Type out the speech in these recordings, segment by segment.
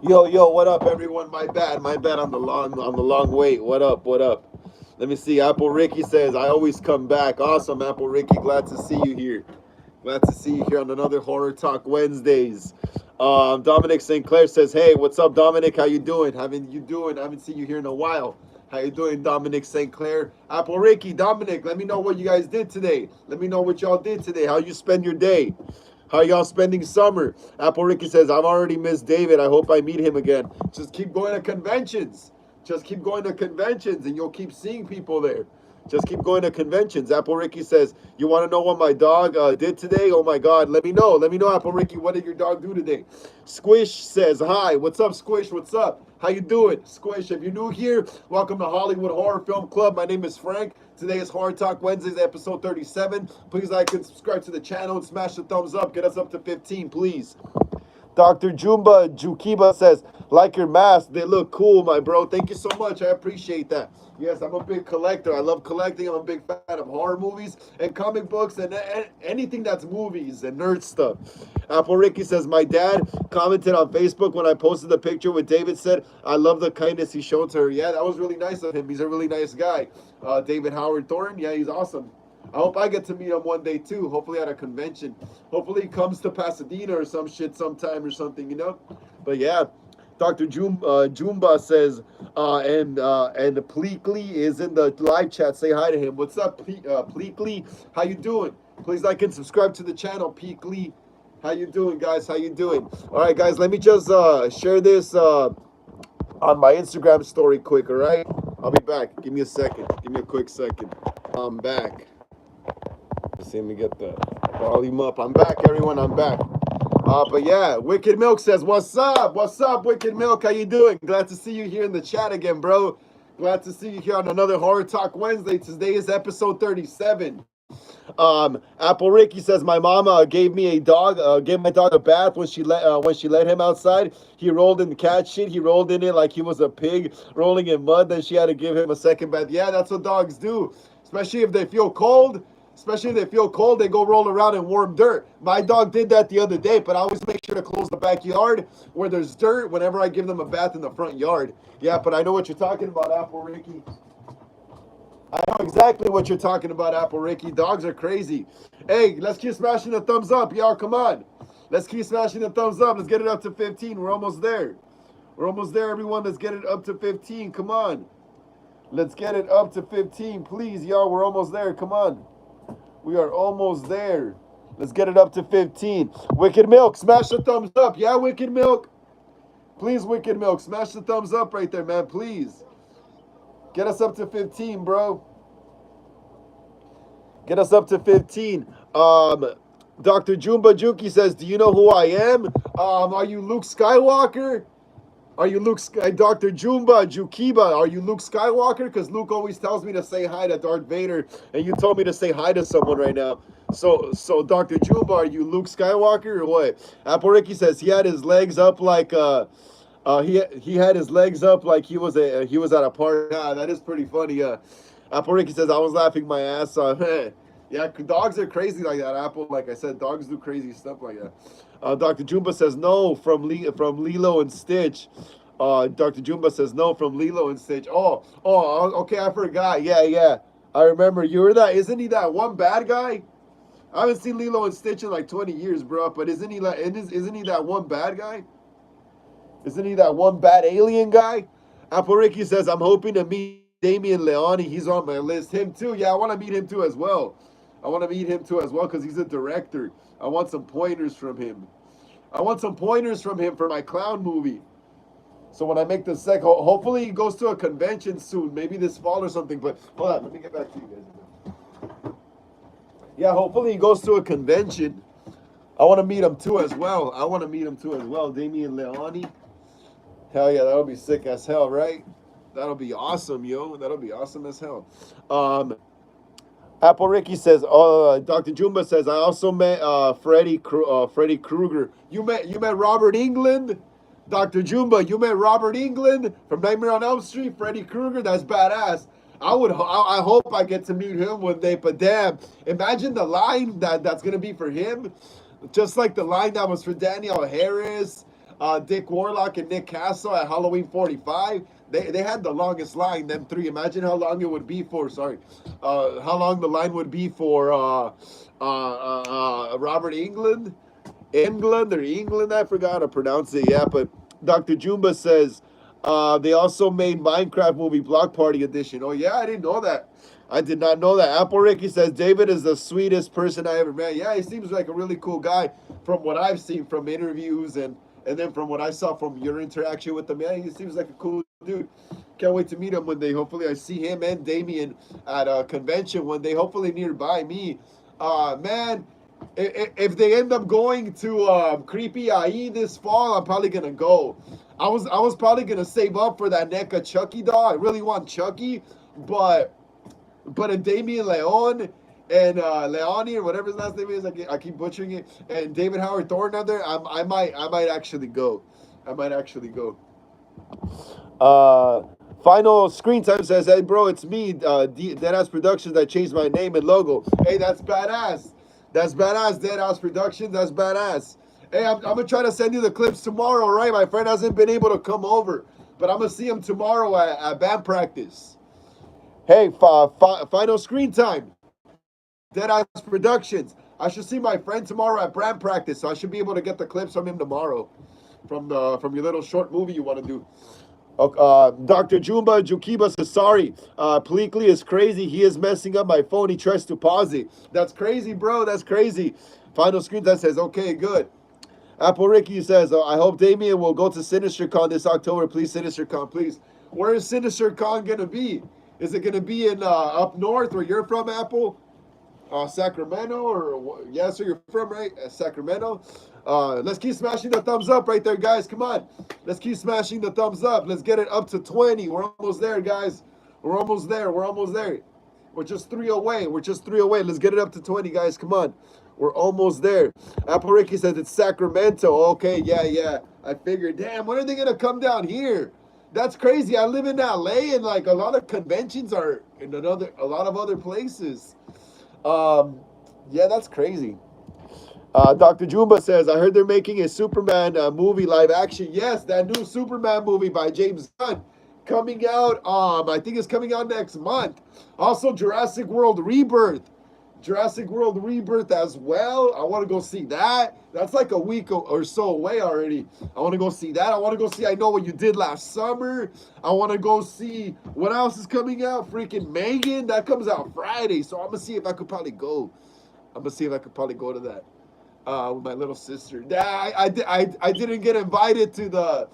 Yo, what up, everyone? My bad on the long wait. What up? What up? Let me see. Apple Ricky says I always come back. Awesome, Apple Ricky. Glad to see you here. Glad to see you here on another Horror Talk Wednesdays. Dominic St. Clair says, "Hey, what's up, Dominic? How you doing? I haven't seen you here in a while. How you doing, Dominic St. Clair? Apple Ricky, Dominic. Let me know what you guys did today. Let me know what y'all did today. How you spend your day? How y'all spending summer?" Apple Ricky says, "I've already missed David. I hope I meet him again." Just keep going to conventions. Just keep going to conventions, and you'll keep seeing people there. Just keep going to conventions. Apple Ricky says, "You want to know what my dog did today? Oh my God, let me know. Let me know, Apple Ricky. What did your dog do today?" Squish says, "Hi, what's up, Squish? What's up? How you doing, Squish? If you're new here, welcome to Hollywood Horror Film Club. My name is Frank. Today is Horror Talk Wednesdays, episode 37. Please like and subscribe to the channel and smash the thumbs up. Get us up to 15, please." Dr. Jumba Jukiba says, "Like your mask, they look cool, my bro." Thank you so much. I appreciate that. Yes, I'm a big collector. I love collecting. I'm a big fan of horror movies and comic books and anything that's movies and nerd stuff. Apple Ricky says, "My dad commented on Facebook when I posted the picture with David, said, I love the kindness he showed to her." Yeah, that was really nice of him. He's a really nice guy. David Howard Thorne. Yeah, he's awesome. I hope I get to meet him one day too. Hopefully at a convention. Hopefully he comes to Pasadena or some shit sometime or something, you know. But yeah, Dr. Jumba says, and Pleakley is in the live chat. Say hi to him. What's up, Pleakley? How you doing? Please like and subscribe to the channel, Pleakley. How you doing, guys? How you doing? All right, guys. Let me just share this on my Instagram story quick. All right. I'll be back. Give me a second. Give me a quick second. I'm back. Let's see, let me get the volume up. I'm back, everyone. I'm back. But yeah, Wicked Milk says, "What's up? What's up, Wicked Milk? How you doing? Glad to see you here in the chat again, bro. Glad to see you here on another Horror Talk Wednesday. Today is episode 37. Apple Ricky says, my mama gave me a dog, gave my dog a bath when she let him outside. He rolled in the cat shit. He rolled in it like he was a pig rolling in mud. Then she had to give him a second bath. Yeah, that's what dogs do, especially if they feel cold. Especially if they feel cold, they go roll around in warm dirt. My dog did that the other day, but I always make sure to close the backyard where there's dirt whenever I give them a bath in the front yard. Yeah, but I know what you're talking about, Apple Ricky. I know exactly what you're talking about, Apple Ricky. Dogs are crazy. Hey, let's keep smashing the thumbs up, y'all. Come on. Let's keep smashing the thumbs up. Let's get it up to 15. We're almost there. We're almost there, everyone. Let's get it up to 15. Come on. Let's get it up to 15, please, y'all. We're almost there. Come on. We are almost there. Let's get it up to 15. Wicked Milk, smash the thumbs up. Yeah, Wicked Milk. Please, Wicked Milk, smash the thumbs up right there, man. Please. Get us up to 15, bro. Get us up to 15. Dr. Jumba Juki says, do you know who I am? Are you Luke Skywalker? Are you Dr. Jumba Jukiba? Are you Luke Skywalker? Because Luke always tells me to say hi to Darth Vader, and you told me to say hi to someone right now. So Dr. Jumba, are you Luke Skywalker or what? Apple Ricky says he had his legs up like he had his legs up like he was at a party. Yeah, that is pretty funny. Apple Ricky says I was laughing my ass off. Yeah, dogs are crazy like that. Apple, like I said, dogs do crazy stuff like that. Dr. Jumba says no from Lilo and Stitch. Dr. Jumba says no from Lilo and Stitch. Oh, okay, I forgot. Yeah, I remember. You were that. Isn't he that one bad guy? I haven't seen Lilo and Stitch in like 20 years, bro. But isn't he that one bad guy? Isn't he that one bad alien guy? Apple Ricky says I'm hoping to meet Damian Leone. He's on my list. Him too. Yeah, I want to meet him too as well. I want to meet him too as well because he's a director. I want some pointers from him. I want some pointers from him for my clown movie. So when I make the hopefully he goes to a convention soon, maybe this fall or something. But hold on, let me get back to you guys. Yeah, hopefully he goes to a convention. I want to meet him too as well. Damian Leone. Hell yeah, that'll be sick as hell, right? That'll be awesome, yo. That'll be awesome as hell. Apple Ricky says, Dr. Jumba says, I also met Freddy Krueger. You met Robert Englund? Dr. Jumba, you met Robert Englund from Nightmare on Elm Street? Freddy Krueger? That's badass. I hope I get to meet him one day, but damn, imagine the line that's going to be for him. Just like the line that was for Danielle Harris, Dick Warlock, and Nick Castle at Halloween 45. They had the longest line, them three. Imagine how long it would be for, how long the line would be for Robert Englund, I forgot how to pronounce it, yeah, but Dr. Jumba says they also made Minecraft movie Block Party Edition. Oh, yeah, I didn't know that. I did not know that. Apple Ricky says, David is the sweetest person I ever met. Yeah, he seems like a really cool guy from what I've seen from interviews and then from what I saw from your interaction with him. Yeah, he seems like a cool dude. Can't wait to meet him one day. Hopefully I see him and Damien at a convention one day, hopefully nearby me. Man, if they end up going to Creepy IE this fall, I'm probably going to go. I was probably going to save up for that NECA Chucky doll. I really want Chucky, but a Damian Leone and Leone or whatever his last name is, I keep butchering it, and David Howard Thorne out there, I might actually go. Final screen time says, hey bro, it's me, Deadass Productions, that changed my name and logo. Hey, that's badass. Deadass Productions, that's badass. Hey, I'm gonna try to send you the clips tomorrow, right? My friend hasn't been able to come over, but I'm gonna see him tomorrow at band practice. Hey, final screen time. Deadass Productions. I should see my friend tomorrow at brand practice, so I should be able to get the clips from him tomorrow, from your little short movie you want to do. Dr. Jumba Jukiba says, sorry, Pleakley is crazy. He is messing up my phone. He tries to pause it. That's crazy, bro. That's crazy. Final screen that says, okay, good. Apple Ricky says, I hope Damien will go to SinisterCon this October. Please, SinisterCon, please. Where is SinisterCon going to be? Is it going to be in up north where you're from, Apple? Sacramento, or yes, where you're from, right? Sacramento. Let's keep smashing the thumbs up right there, guys. Come on. Let's keep smashing the thumbs up. Let's get it up to 20. We're almost there, guys. We're almost there. We're almost there. We're just 3 away. We're just 3 away. Let's get it up to 20, guys. Come on. We're almost there. Apple Ricky says it's Sacramento. Okay, yeah. I figured, damn, when are they going to come down here? That's crazy. I live in LA, and like a lot of conventions are in a lot of other places. Yeah, that's crazy. Dr. Jumba says, I heard they're making a Superman movie live action. Yes, that new Superman movie by James Gunn coming out. I think it's coming out next month. Also, Jurassic World Rebirth. Jurassic World Rebirth as well. I want to go see that. That's like a week or so away already. I want to go see that. I want to go see I Know What You Did Last Summer. I want to go see what else is coming out. Freaking Megan. That comes out Friday. So I'm going to see if I could probably go. I'm going to see if I could probably go to that with my little sister. I didn't get invited to the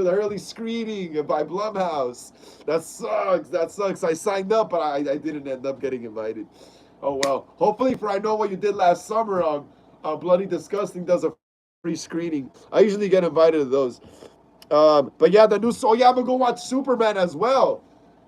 early screening by Blumhouse. That sucks. I signed up, but I didn't end up getting invited. Oh well. Hopefully for I Know What You Did Last Summer, Bloody Disgusting does a free screening. I usually get invited to those. But yeah, I'm gonna go watch Superman as well.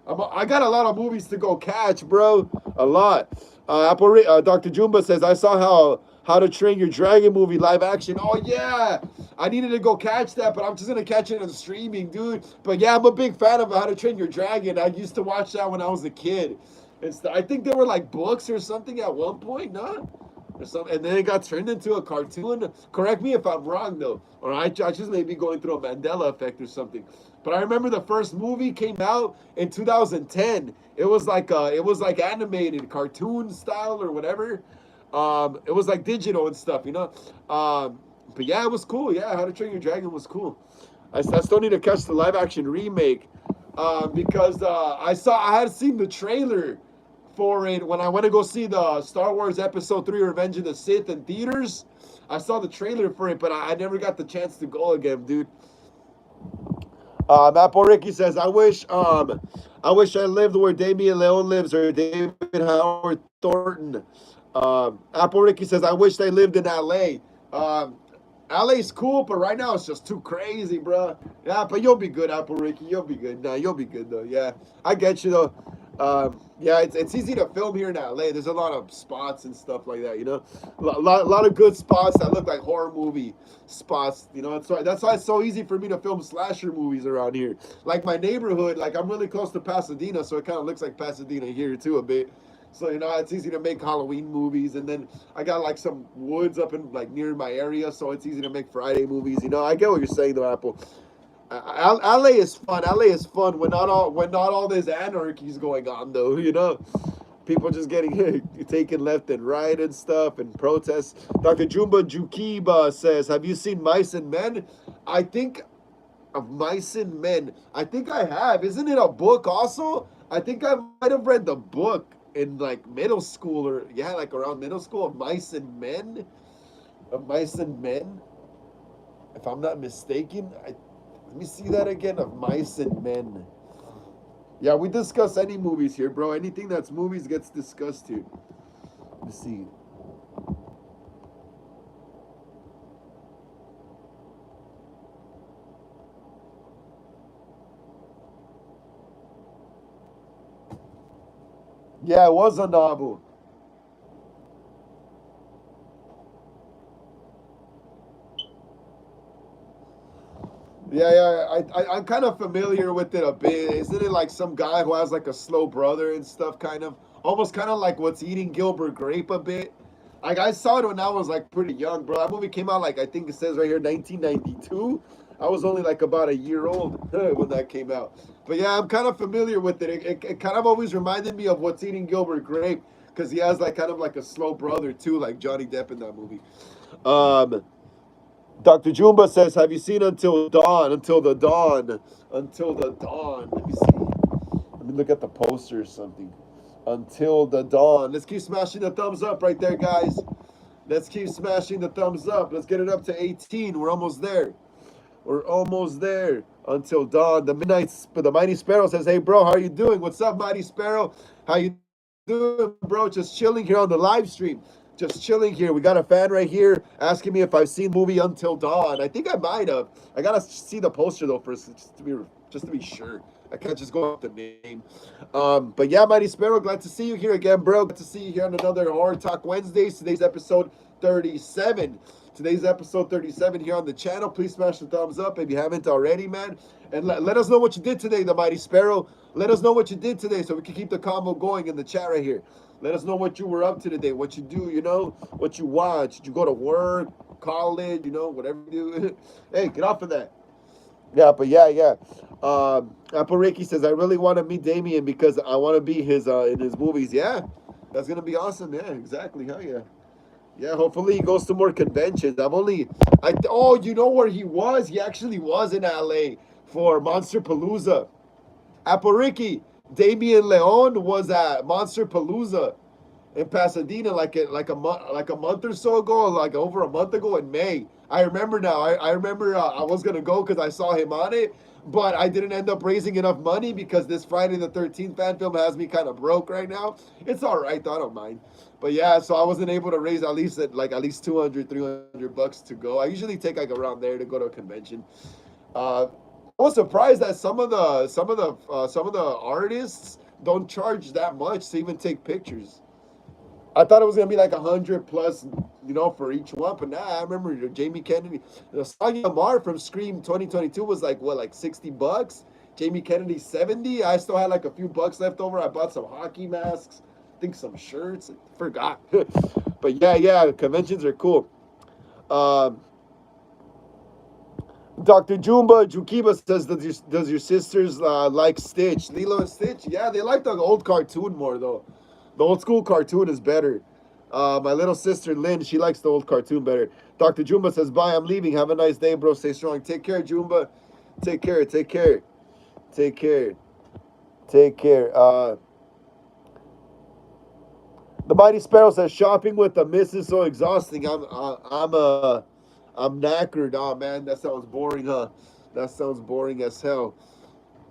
I got a lot of movies to go catch, bro. A lot. Dr. Jumba says, I saw how to Train Your Dragon movie live action. Oh, yeah. I needed to go catch that, but I'm just going to catch it on streaming, dude. But yeah, I'm a big fan of How to Train Your Dragon. I used to watch that when I was a kid. I think there were like books or something at one point, no? Or something, and then it got turned into a cartoon. Correct me if I'm wrong, though. Or I just may be going through a Mandela effect or something. But I remember the first movie came out in 2010. It was like animated cartoon style or whatever. It was like digital and stuff, you know. But yeah, it was cool. Yeah, How to Train Your Dragon was cool. I still need to catch the live action remake because I had seen the trailer for it when I went to go see the Star Wars Episode 3 Revenge of the Sith in theaters. I saw the trailer for it, but I never got the chance to go again, dude. Apple Ricky says, I wish I lived where Damian Leone lives or David Howard Thornton. Apple Ricky says, I wish they lived in LA. LA's cool, but right now it's just too crazy, bro. Yeah, but you'll be good, Apple Ricky. You'll be good. Nah, you'll be good though. Yeah, I get you though. Yeah, it's easy to film here in LA. There's a lot of spots and stuff like that, you know. A lot of good spots that look like horror movie spots, you know. That's why it's so easy for me to film slasher movies around here. Like my neighborhood, like I'm really close to Pasadena, so it kind of looks like Pasadena here too a bit. So, you know, it's easy to make Halloween movies. And then I got like some woods up in like near my area, so it's easy to make Friday movies. You know, I get what you're saying though, Apple. LA is fun. LA is fun when not all this anarchy is going on though, you know. People just getting taken left and right and stuff and protests. Dr. Jumba Jukiba says, have you seen Mice and Men? I think of Mice and Men. I think I have. Isn't it a book also? I think I might have read the book in like middle school or like around middle school of Mice and Men. Of Mice and Men. If I'm not mistaken. Let me see that again, of Mice and Men. Yeah, we discuss any movies here, bro. Anything that's movies gets discussed here. Let's see. Yeah, it was a novel. Yeah, I'm kind of familiar with it a bit. Isn't it like some guy who has like a slow brother and stuff, kind of? Almost kind of like What's Eating Gilbert Grape a bit. Like I saw it when I was like pretty young, bro. That movie came out like I think it says right here 1992. I was only like about a year old when that came out. But yeah, I'm kind of familiar with it. It kind of always reminded me of What's Eating Gilbert Grape because he has like kind of like a slow brother too, like Johnny Depp in that movie. Um, Dr. Jumba says, "Have you seen Until Dawn? Until the Dawn? Until the Dawn?" Let me see. Let me look at the poster or something. Until the Dawn. Let's keep smashing the thumbs up right there, guys. Let's keep smashing the thumbs up. Let's get it up to 18. We're almost there. We're almost there. Until Dawn. The Mighty Sparrow says, "Hey, bro, how are you doing? What's up, Mighty Sparrow? How you doing, bro? Just chilling here on the live stream. Just chilling here. We got a fan right here asking me if I've seen the movie Until Dawn. I think I might have. I gotta see the poster though first, just to be sure. I can't just go off the name. But yeah, Mighty Sparrow, glad to see you here again, bro. Glad to see you here on another Horror Talk Wednesdays. Today's episode 37. Today's episode 37 here on the channel. Please smash the thumbs up if you haven't already, man. And let us know what you did today, the Mighty Sparrow. Let us know what you did today so we can keep the convo going in the chat right here. Let us know what you were up to today, what you do, you know, what you watch. Did you go to work, college, you know, whatever you do. Hey, get off of that. Yeah, but yeah. Apple Ricky says, "I really want to meet Damien because I want to be his in his movies." Yeah, that's gonna be awesome. Yeah, exactly. Hell yeah. Yeah, hopefully he goes to more conventions. Oh, you know where he was? He actually was in LA for Monster Palooza. Apple Ricky, Damian Leon was at Monster Palooza in Pasadena like a month or so ago, like over a month ago in May. I remember now. I remember I was gonna go because I saw him on it, but I didn't end up raising enough money because this Friday the 13th fan film has me kind of broke right now. It's all right though, I don't mind. But yeah, so I wasn't able to raise at least 200, 300 bucks to go. I usually take like around there to go to a convention. I was surprised that some of the artists don't charge that much to even take pictures. I thought it was gonna be like 100 plus, you know, for each one. But nah, I remember Jamie Kennedy, Sonya Amar from Scream 2022 was like what, like $60. Jamie Kennedy 70. I still had like a few bucks left over. I bought some hockey masks, I think some shirts. I forgot. But yeah, conventions are cool. Dr. Jumba Jukiba says, does your sisters like Stitch? Lilo and Stitch? Yeah, they like the old cartoon more though. The old school cartoon is better. My little sister Lynn, she likes the old cartoon better. Dr. Jumba says, "Bye, I'm leaving. Have a nice day, bro. Stay strong." Take care, Jumba. Take care. Take care. Take care. Take care. The Mighty Sparrow says, "Shopping with the miss is so exhausting. I'm knackered." Oh man, that sounds boring, huh? That sounds boring as hell.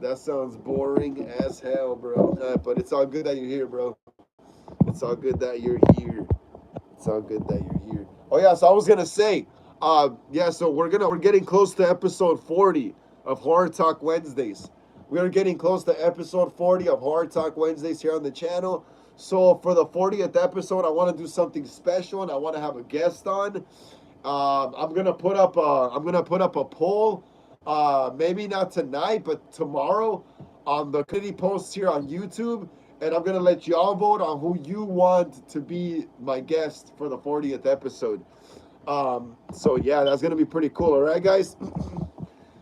That sounds boring as hell, bro. But it's all good that you're here, bro. It's all good that you're here. It's all good that you're here. Oh yeah, so I was gonna say, yeah, so we're getting close to episode 40 of Horror Talk Wednesdays. We are getting close to episode 40 of Horror Talk Wednesdays here on the channel. So for the 40th episode, I want to do something special and I want to have a guest on. I'm gonna put up a poll. Maybe not tonight, but tomorrow on the community posts here on YouTube, and I'm gonna let y'all vote on who you want to be my guest for the 40th episode. So yeah, that's gonna be pretty cool. All right, guys.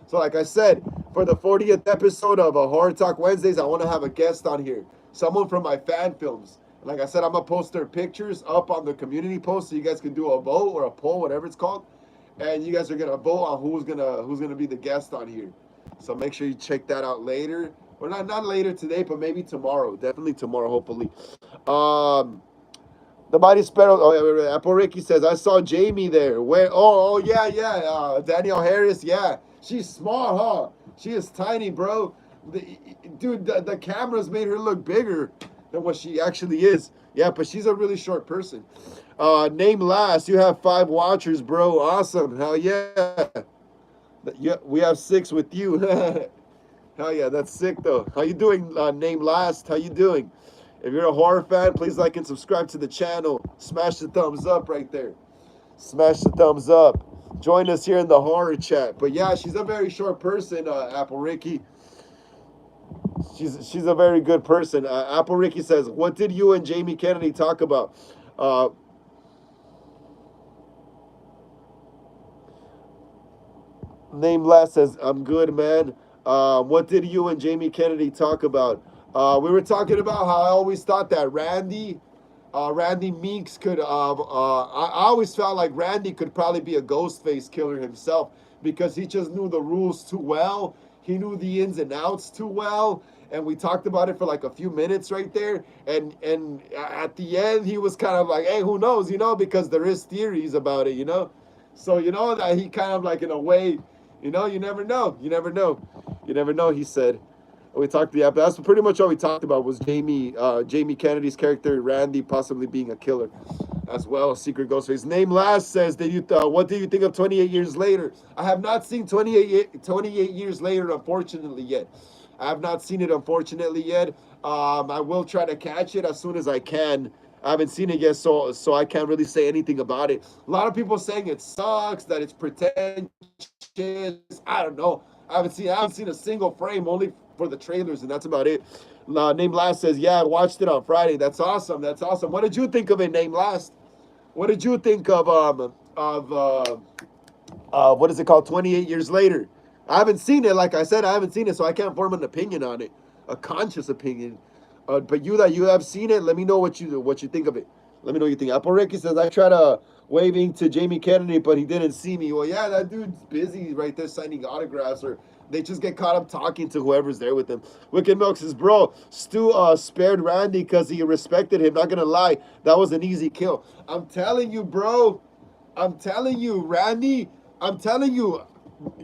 So like I said, for the 40th episode of Horror Talk Wednesdays, I want to have a guest on here, someone from my fan films. Like I said, I'm gonna post their pictures up on the community post so you guys can do a vote or a poll, whatever it's called, and you guys are gonna vote on who's gonna be the guest on here. So make sure you check that out later, or not later today, but maybe tomorrow. Definitely tomorrow, hopefully. The Mighty Sparrow. Oh yeah, Apple Ricky says, "I saw Jamie there." Where? Oh yeah. Danielle Harris. Yeah, she's small, huh? She is tiny, bro. Dude, the cameras made her look bigger than what she actually is. Yeah, but she's a really short person. Name last. You have 5 watchers, bro. Awesome. Hell yeah. Yeah, we have 6 with you. Hell yeah, that's sick though. How you doing, name last? How you doing? If you're a horror fan, please like and subscribe to the channel. Smash the thumbs up right there. Smash the thumbs up. Join us here in the horror chat. But yeah, she's a very short person, Apple Ricky. She's a very good person. Apple Ricky says, "What did you and Jamie Kennedy talk about?" Name last says, "I'm good, man." What did you and Jamie Kennedy talk about? We were talking about how I always thought that Randy Randy Meeks could. I always felt like Randy could probably be a Ghostface killer himself because he just knew the rules too well. He knew the ins and outs too well, and we talked about it for like a few minutes right there. And at the end, he was kind of like, "Hey, who knows?" Because there is theories about it. So that he kind of like in a way, you never know. You never know. You never know. He said. We talked, yeah, but that's pretty much all we talked about was Jamie Kennedy's character, Randy, possibly being a killer as well. Secret Ghostface. Name last says that what do you think of 28 years later? I have not seen 28 years later, unfortunately yet. I have not seen it, unfortunately yet. I will try to catch it as soon as I can. I haven't seen it yet, so I can't really say anything about it. A lot of people saying it sucks, that it's pretentious. I don't know. I haven't seen a single frame, only for the trailers, and that's about it. Name Last says, yeah, I watched it on Friday. That's awesome. That's awesome. What did you think of it, Name Last? What did you think of what is it called? 28 years later. I haven't seen it. Like I said, I haven't seen it, so I can't form an opinion on it, a conscious opinion. But you have seen it, let me know what you think of it. Let me know what you think. Apple Ricky says, I tried waving to Jamie Kennedy, but he didn't see me. Well, yeah, that dude's busy right there signing autographs, or they just get caught up talking to whoever's there with him. Wicked Milk says, bro, Stu spared Randy because he respected him. Not gonna lie, that was an easy kill. I'm telling you, bro. I'm telling you, Randy. I'm telling you,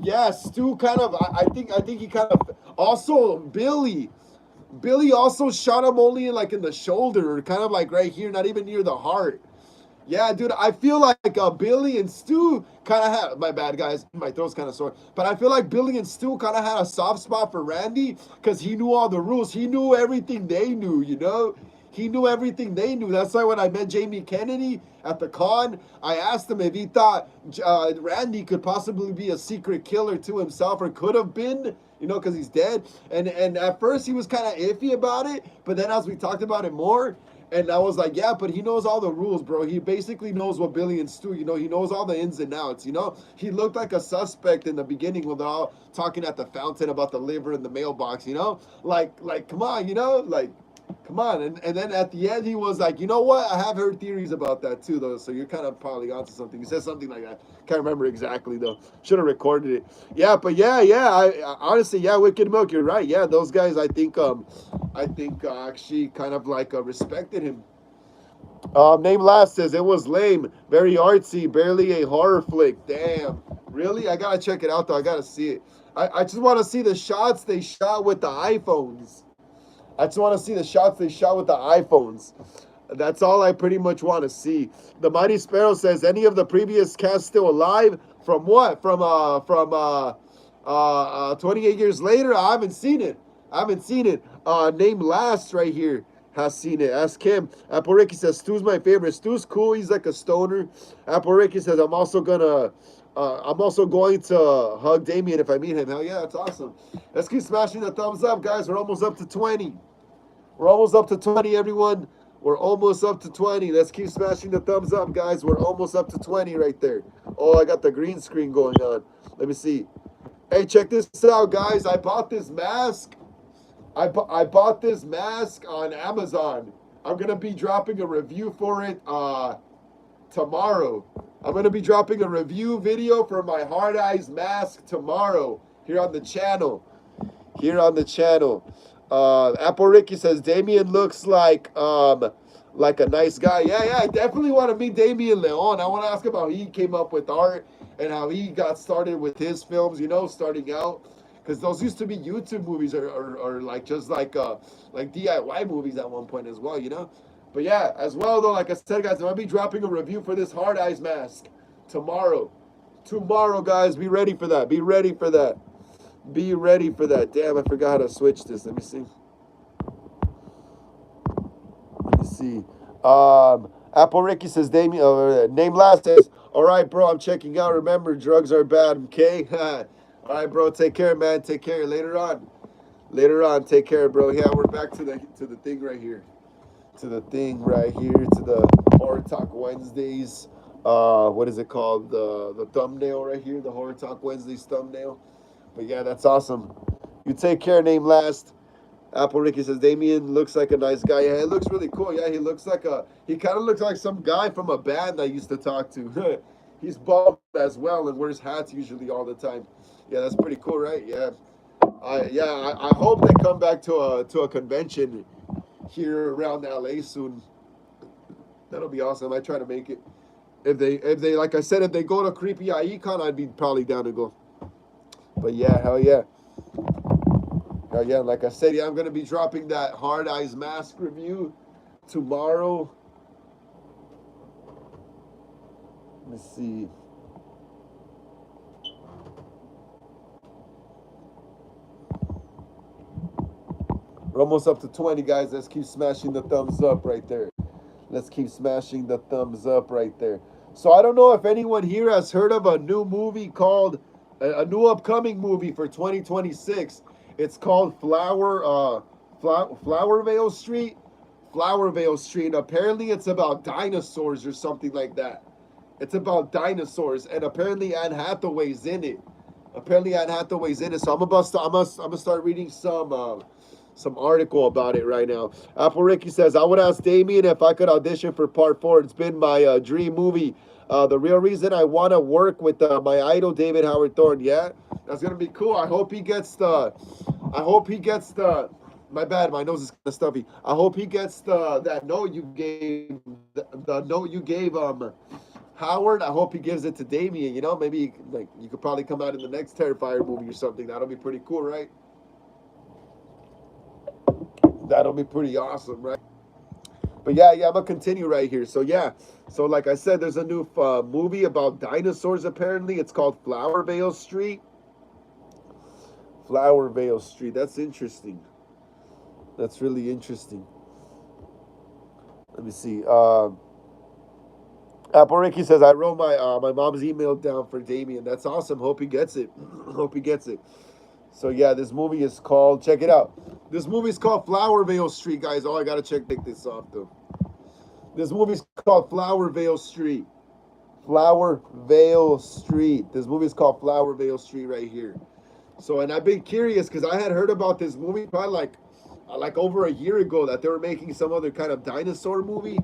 yeah, Stu kind of. I think he kind of. Also, Billy also shot him only in the shoulder, kind of like right here, not even near the heart. Yeah, dude, I feel like Billy and Stu kind of had, my bad, guys, my throat's kind of sore, but I feel like Billy and Stu kind of had a soft spot for Randy because he knew all the rules. He knew everything they knew. He knew everything they knew. That's why when I met Jamie Kennedy at the con, I asked him if he thought Randy could possibly be a secret killer to himself, or could have been, because he's dead. And at first he was kind of iffy about it, but then as we talked about it more, and I was like, yeah, but he knows all the rules, bro. He basically knows what Billy and Stu, he knows all the ins and outs, He looked like a suspect in the beginning when they're all talking at the fountain about the liver in the mailbox, Like, come on, like, come on. And then at the end, he was like, you know what? I have heard theories about that too, though. So you're kind of probably onto something. He said something like that. Can't remember exactly, though. Should have recorded it. Yeah, but yeah. I honestly, yeah, Wicked Milk, you're right. Yeah, those guys, I think actually kind of like respected him. Name Last says it was lame, very artsy, barely a horror flick. Damn, really? I gotta check it out though. I gotta see it. I just want to see the shots they shot with the iPhones. I just want to see the shots they shot with the iPhones. That's all I pretty much want to see. The Mighty Sparrow says, any of the previous cast still alive? From what? From 28 years later? I haven't seen it. Name Last right here has seen it. Ask him. Apple Ricky says, Stu's my favorite. Stu's cool. He's like a stoner. Apple Ricky says, I'm also going to hug Damien if I meet him. Hell yeah, that's awesome. Let's keep smashing the thumbs up, guys. We're almost up to 20. We're almost up to 20, everyone. We're almost up to 20. Let's keep smashing the thumbs up, guys. We're almost up to 20 right there. Oh, I got the green screen going on. Let me see. Hey, check this out, guys. I bought this mask. I bought this mask on Amazon. I'm going to be dropping a review for it tomorrow. I'm going to be dropping a review video for my Hard Eyes mask tomorrow here on the channel. Apple Ricky says Damien looks like a nice guy. Yeah, I definitely want to meet Damien Leon. I want to ask him how he came up with art and how he got started with his films, starting out. Because those used to be YouTube movies or like just like DIY movies at one point as well, But yeah, as well though, like I said, guys, I'm gonna be dropping a review for this Hard Eyes mask tomorrow. Tomorrow, guys, be ready for that. Be ready for that. Damn, I forgot how to switch this. Let me see. Apple Ricky says, Name Last says, all right, bro, I'm checking out. Remember, drugs are bad, okay? All right, bro, take care, man. Take care. Later on, take care, bro. Yeah, we're back to the thing right here. To the Horror Talk Wednesdays. What is it called? The thumbnail right here, the Horror Talk Wednesdays thumbnail. But yeah, that's awesome. You take care, Name Last. Apple Ricky says Damien looks like a nice guy. Yeah, it looks really cool. Yeah, he kind of looks like some guy from a band I used to talk to. He's bald as well and wears hats usually all the time. Yeah, that's pretty cool, right? Yeah. I hope they come back to a convention here around LA soon. That'll be awesome. I try to make it. If they like I said, if they go to Creepy Icon, I'd be probably down to go. But yeah, hell yeah. Hell yeah, like I said, yeah, I'm gonna be dropping that Hard Eyes Mask review tomorrow. Let me see. We're almost up to 20, guys. Let's keep smashing the thumbs up right there. Let's keep smashing the thumbs up right there. So I don't know if anyone here has heard of a new movie called a new upcoming movie for 2026. It's called Flowervale Street. Flowervale Street. Apparently, it's about dinosaurs or something like that. It's about dinosaurs, and apparently Anne Hathaway's in it. Apparently Anne Hathaway's in it. So I'm gonna start reading some article about it right now. Apple Ricky says, I would ask Damien if I could audition for part 4. It's been my dream movie. The real reason I want to work with my idol, David Howard Thorne. Yeah, that's going to be cool. I hope he gets my bad, my nose is kind of stuffy. I hope he gets that note you gave, the note you gave Howard. I hope he gives it to Damien. You know, maybe like you could probably come out in the next Terrifier movie or something. That'll be pretty cool, right? That'll be pretty awesome, right? But yeah, I'm gonna continue right here. So yeah, so like I said, there's a new movie about dinosaurs. Apparently, it's called Flowervale Street. Flowervale Street. That's interesting. That's really interesting. Let me see. Apple Ricky says I wrote my mom's email down for Damien. That's awesome. Hope he gets it. Hope he gets it. So yeah, this movie is called. Check it out. This movie is called Flowervale Street, guys. Oh, I gotta take this off though. This movie's called Flowervale Street. Flowervale Street. This movie is called Flowervale Street right here. So, and I've been curious because I had heard about this movie probably like over a year ago that they were making some other kind of dinosaur movie.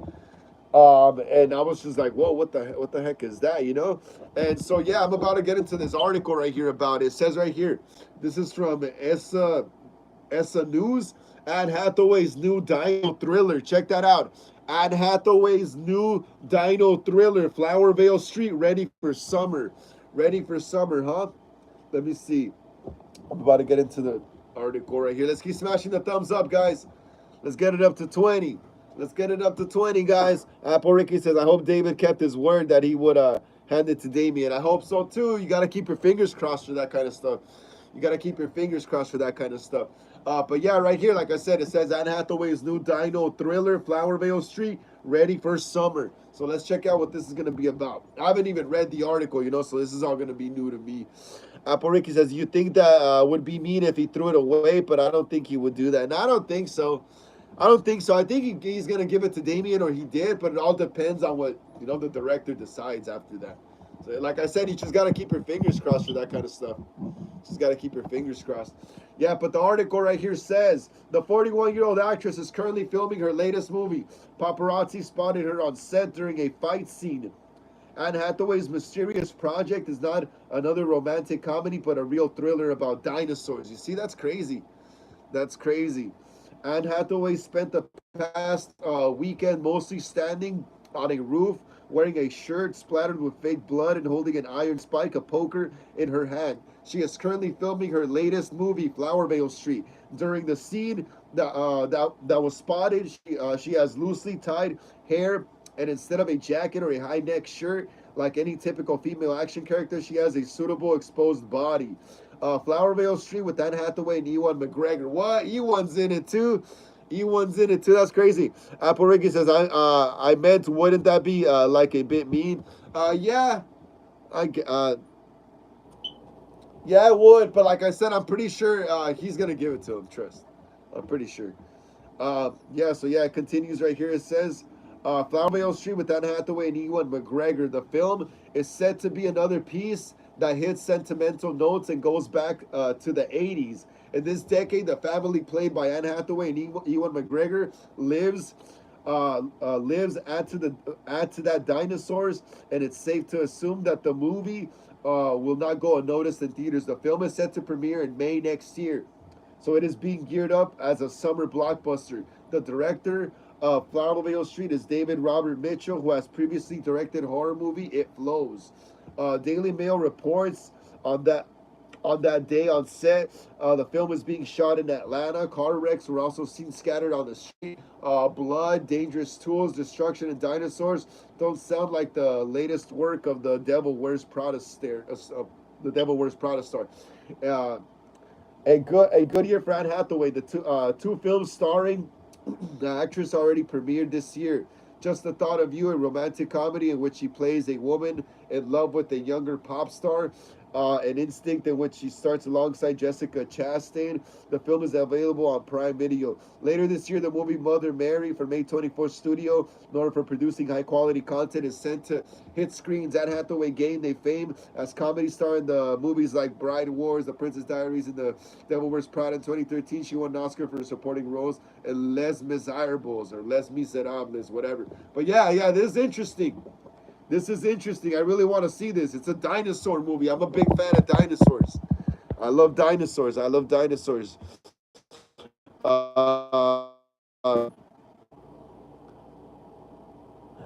And I was just like, whoa, what the heck is that, you know? And so yeah, I'm about to get into this article right here about it. It says right here, this is from ESA News. Anne Hathaway's new dino thriller. Check that out. Anne Hathaway's new dino thriller, Flowervale Street, ready for summer. Ready for summer, huh? Let me see. I'm about to get into the article right here. Let's keep smashing the thumbs up, guys. Let's get it up to 20. Let's get it up to 20, guys. Apple Ricky says, I hope David kept his word that he would hand it to Damien. I hope so, too. You got to keep your fingers crossed for that kind of stuff. You got to keep your fingers crossed for that kind of stuff. But yeah, right here, like I said, it says Anne Hathaway's new dino thriller, Flowervale Street, ready for summer. So let's check out what this is going to be about. I haven't even read the article, you know, so this is all going to be new to me. Apple Ricky says, you think that would be mean if he threw it away, but I don't think he would do that. And I don't think so. I don't think so. I think he's going to give it to Damien, or he did, but it all depends on what, you know, the director decides after that. So like I said, you just got to keep your fingers crossed for that kind of stuff. Just got to keep your fingers crossed. Yeah, but the article right here says, the 41-year-old actress is currently filming her latest movie. Paparazzi spotted her on set during a fight scene. Anne Hathaway's mysterious project is not another romantic comedy, but a real thriller about dinosaurs. You see, that's crazy. That's crazy. Anne Hathaway spent the past weekend mostly standing on a roof, wearing a shirt splattered with fake blood and holding an iron spike, a poker, in her hand. She is currently filming her latest movie, Flowervale Street. During the scene that was spotted, she has loosely tied hair, and instead of a jacket or a high-neck shirt, like any typical female action character, she has a suitable exposed body. Flowervale Street with Anne Hathaway and Ewan McGregor. What? Ewan's in it too. Ewan's in it too. That's crazy. Apple Ricky says, I meant, wouldn't that be like a bit mean? Yeah, yeah, it would. But like I said, I'm pretty sure he's gonna give it to him. Trust. I'm pretty sure. Yeah. So yeah, it continues right here. It says, Flowervale Street with Anne Hathaway and Ewan McGregor. The film is said to be another piece that hits sentimental notes and goes back to the 80s. In this decade, the family played by Anne Hathaway and Ewan McGregor lives add to that dinosaurs, and it's safe to assume that the movie will not go unnoticed in theaters. The film is set to premiere in May next year, so it is being geared up as a summer blockbuster. The director of Flowerville Street is David Robert Mitchell, who has previously directed horror movie It Flows. Daily Mail reports on that on that day on set. The film is being shot in Atlanta. Car wrecks were also seen scattered on the street. Blood, dangerous tools, destruction, and dinosaurs don't sound like the latest work of the Devil Wears Prada star. The Devil Wears Prada star. Uh, a good year for Anne Hathaway. The two films starring the actress already premiered this year. Just the Thought of You, a romantic comedy in which she plays a woman in love with a younger pop star. An Instinct, in which she starts alongside Jessica Chastain. The film is available on Prime Video. Later this year, the movie Mother Mary from A24 Studio, known for producing high-quality content, is sent to hit screens. Anne Hathaway gained a fame as comedy star in the movies like Bride Wars, The Princess Diaries, and The Devil Wears Prada. In 2013, she won an Oscar for supporting roles in Les Miserables or Les Miserables, whatever. But yeah, this is interesting. This is interesting. I really want to see this. It's a dinosaur movie. I'm a big fan of dinosaurs. I love dinosaurs. I love dinosaurs. Uh, uh,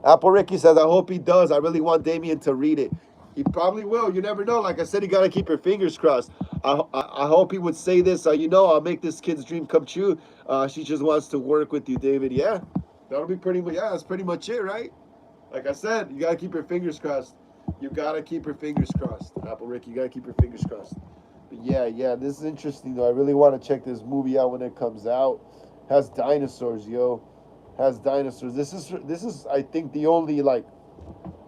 Apple Ricky says, I hope he does. I really want Damien to read it. He probably will. You never know. Like I said, you got to keep your fingers crossed. I hope he would say this. I'll make this kid's dream come true. She just wants to work with you, David. Yeah, that'll be pretty much, yeah, that's pretty much it, right? Like I said, you gotta keep your fingers crossed. You gotta keep your fingers crossed. Apple Rick, you gotta keep your fingers crossed. But yeah, this is interesting though. I really want to check this movie out when it comes out. Has dinosaurs, yo. Has dinosaurs. This is I think the only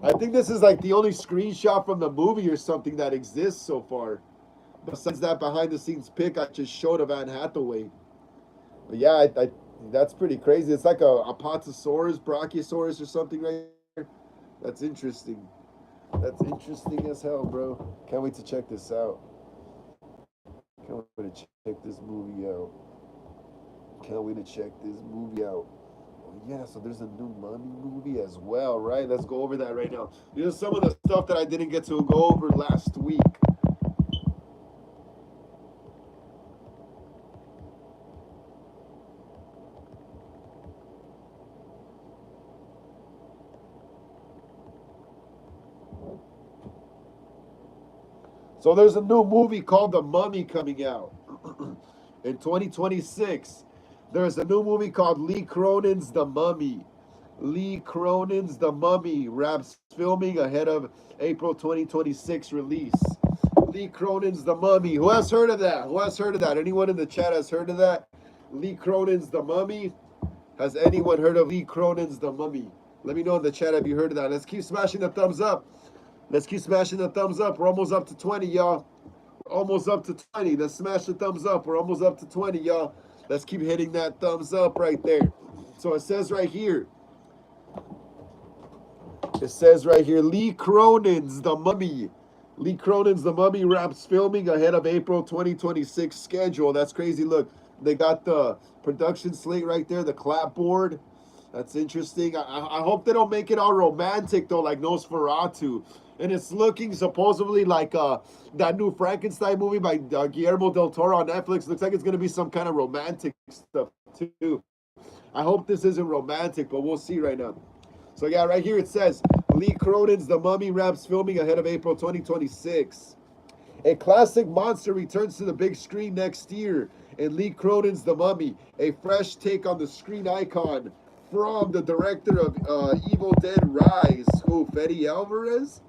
I think this is like the only screenshot from the movie or something that exists so far. Besides that behind the scenes pic I just showed of Anne Hathaway. But yeah, I that's pretty crazy. It's like a Apatosaurus, Brachiosaurus or something right there. That's interesting. That's interesting as hell, bro. Can't wait to check this out. Can't wait to check this movie out. Can't wait to check this movie out. Oh, yeah, so there's a new Mummy movie as well, right? Let's go over that right now. These are some of the stuff that I didn't get to go over last week. So there's a new movie called The Mummy coming out in 2026. There's a new movie called Lee Cronin's The Mummy. Lee Cronin's The Mummy wraps filming ahead of April 2026 release. Lee Cronin's The Mummy. Who has heard of that? Who has heard of that? Anyone in the chat has heard of that? Lee Cronin's The Mummy. Has anyone heard of Lee Cronin's The Mummy? Let me know in the chat if you heard of that. Let's keep smashing the thumbs up. Let's keep smashing the thumbs up. We're almost up to 20, y'all. We're almost up to 20. Let's smash the thumbs up. We're almost up to 20, y'all. Let's keep hitting that thumbs up right there. So it says right here. It says right here, Lee Cronin's The Mummy. Lee Cronin's The Mummy wraps filming ahead of April 2026 schedule. That's crazy. Look, they got the production slate right there, the clapboard. That's interesting. I hope they don't make it all romantic, though, like Nosferatu. And it's looking supposedly like that new Frankenstein movie by Guillermo del Toro on Netflix. Looks like it's going to be some kind of romantic stuff, too. I hope this isn't romantic, but we'll see right now. So, yeah, right here it says, Lee Cronin's The Mummy wraps filming ahead of April 2026. A classic monster returns to the big screen next year in Lee Cronin's The Mummy, a fresh take on the screen icon from the director of Evil Dead Rise, Fede Alvarez?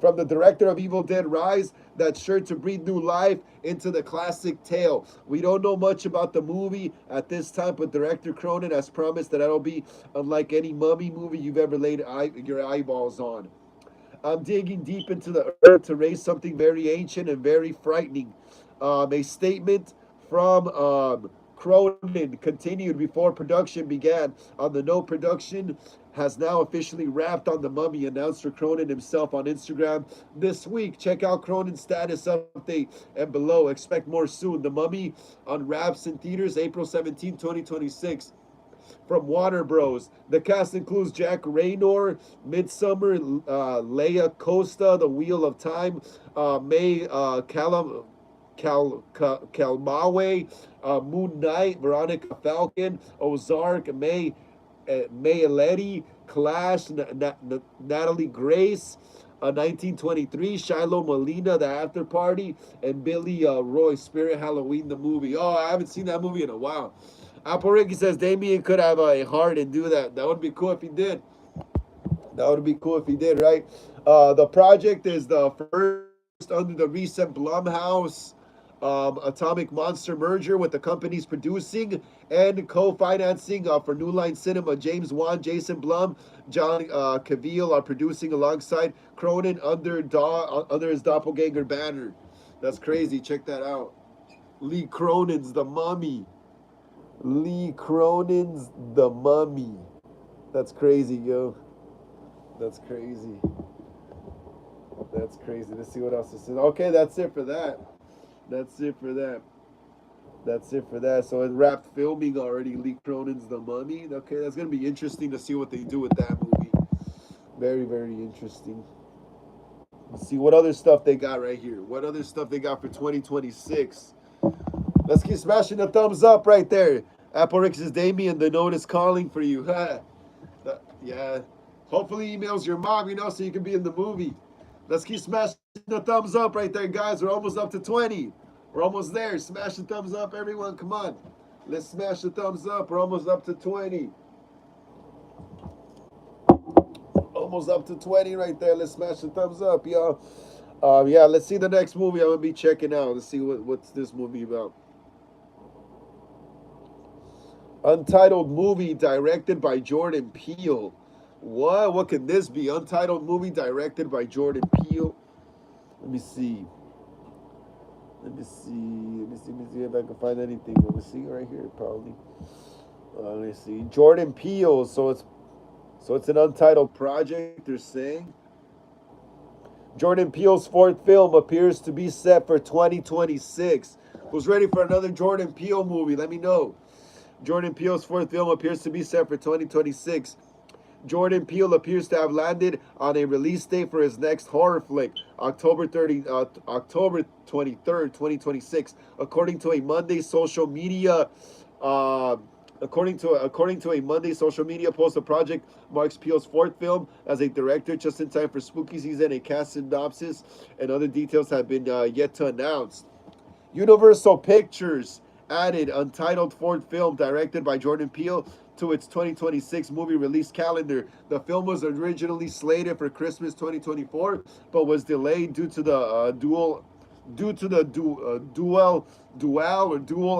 From the director of Evil Dead Rise, that's sure to breathe new life into the classic tale. We don't know much about the movie at this time, but director Cronin has promised that it'll be unlike any mummy movie you've ever laid your eyeballs on. I'm digging deep into the earth to raise something very ancient and very frightening. A statement from Cronin continued before production began. On the note, production has now officially wrapped on The Mummy, announced for Cronin himself on Instagram this week. Check out Cronin's status update and below. Expect more soon. The Mummy unwraps in theaters April 17, 2026. From Warner Bros. The cast includes Jack Raynor, Midsummer, Leia Costa, The Wheel of Time, May Kalmawe, Moon Knight, Veronica Falcon, Ozark, May Aleti, Clash, Natalie Grace, 1923, Shiloh Molina, The After Party, and Billy Roy, Spirit Halloween, the movie. Oh, I haven't seen that movie in a while. Apple Ricky says Damien could have a heart and do that. That would be cool if he did. That would be cool if he did, right? The project is the first under the recent Blumhouse Atomic Monster merger, with the companies producing and co-financing for New Line Cinema. James Wan, Jason Blum, John Cavill are producing alongside Cronin under his doppelganger banner. That's crazy. Check that out. Lee Cronin's The Mummy. Lee Cronin's The Mummy. That's crazy, yo. That's crazy. That's crazy. Let's see what else this is. Okay, that's it for that. That's it for that. That's it for that. So it wrapped filming already. Lee Cronin's The Mummy. Okay, that's gonna be interesting to see what they do with that movie. Very, very interesting. Let's see what other stuff they got right here. What other stuff they got for 2026? Let's keep smashing the thumbs up right there. Apple Rick says, Damien, the note is calling for you. Yeah. Hopefully emails your mom, so you can be in the movie. Let's keep smashing the thumbs up right there, guys. We're almost up to 20. We're almost there. Smash the thumbs up, everyone. Come on. Let's smash the thumbs up. We're almost up to 20. Almost up to 20 right there. Let's smash the thumbs up, y'all. Yeah, let's see the next movie I'm going to be checking out. Let's see what's this movie about. Untitled movie directed by Jordan Peele. What? What could this be? Untitled movie directed by Jordan Peele. Let me see. Let me see if I can find anything. Let me see right here, probably. Let me see. Jordan Peele. So it's an untitled project, they're saying. Jordan Peele's fourth film appears to be set for 2026. Who's ready for another Jordan Peele movie? Let me know. Jordan Peele's fourth film appears to be set for 2026. Jordan Peele appears to have landed on a release date for his next horror flick, October 23rd, 2026, according to a Monday social media. According to a Monday social media post. The project marks Peele's fourth film as a director, just in time for spooky season. A cast synopsis and other details have been yet to announce. Universal Pictures added untitled fourth film directed by Jordan Peele to its 2026 movie release calendar. The film was originally slated for Christmas 2024, but was delayed due to the dual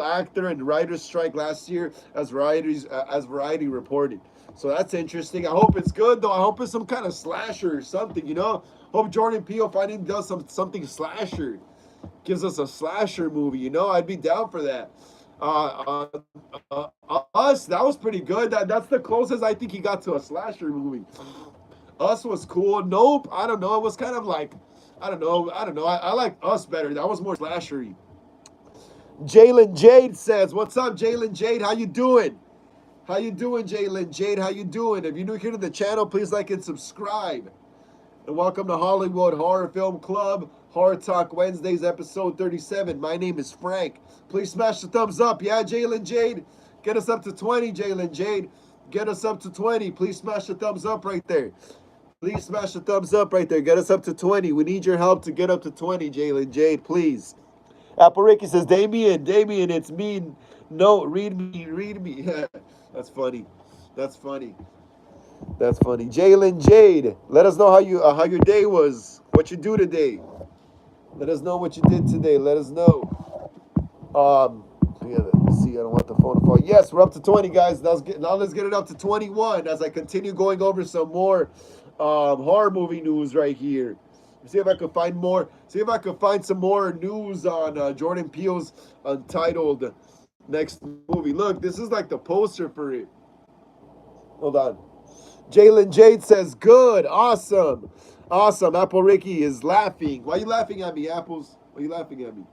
actor and writer's strike last year, as Variety reported. So that's interesting. I hope it's good though. I hope it's some kind of slasher or something. Hope Jordan Peele finally does something slasher, gives us a slasher movie. I'd be down for that. Us, that was pretty good. That's the closest I think he got to a slasher movie. Us was cool. Nope, I don't know. It was kind of like, I don't know. I like Us better. That was more slashery. Jalen Jade says, "What's up, Jalen Jade? How you doing? How you doing, Jalen Jade? How you doing? If you're new here to the channel, please like and subscribe. And welcome to Hollywood Horror Film Club, Horror Talk Wednesdays, episode 37. My name is Frank. Please smash the thumbs up. Yeah, Jalen Jade. Get us up to 20, Jalen Jade. Get us up to 20. Please smash the thumbs up right there. Please smash the thumbs up right there. Get us up to 20. We need your help to get up to 20, Jalen Jade, please. Apple Ricky says, Damien, it's me. No, read me. That's funny. Jalen Jade, let us know how your day was. What you do today. Let us know what you did today. Let us know. Yeah, let's see. I don't want the phone to fall. Yes, we're up to 20, guys. Now let's get it up to 21 as I continue going over some more horror movie news right here. See if I could find more. See if I could find some more news on Jordan Peele's untitled next movie. Look, this is like the poster for it. Hold on. Jalen Jade says, good, awesome. Awesome. Apple Ricky is laughing. Why are you laughing at me, Apples? Why are you laughing at me?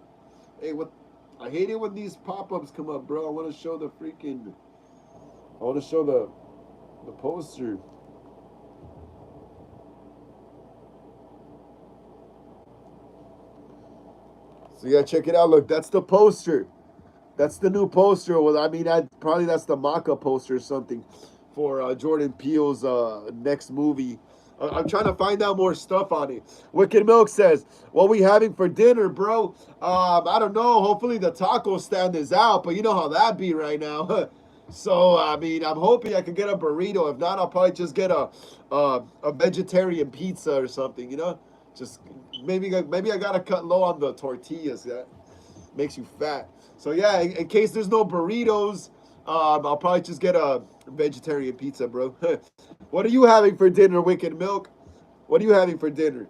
Hey, what? I hate it when these pop-ups come up, bro. I want to show the freaking... I want to show the poster. So yeah, check it out. Look, that's the poster. That's the new poster. Well, I mean, probably that's the mock-up poster or something for Jordan Peele's next movie. I'm trying to find out more stuff on it. Wicked Milk says, what we having for dinner, bro? I don't know. Hopefully the taco stand is out, but you know how that be right now. So, I mean, I'm hoping I can get a burrito. If not, I'll probably just get a vegetarian pizza or something, you know? Just maybe I gotta cut low on the tortillas. That makes you fat. So yeah, in case there's no burritos, I'll probably just get a vegetarian pizza, bro. What are you having for dinner, Wicked Milk? What are you having for dinner?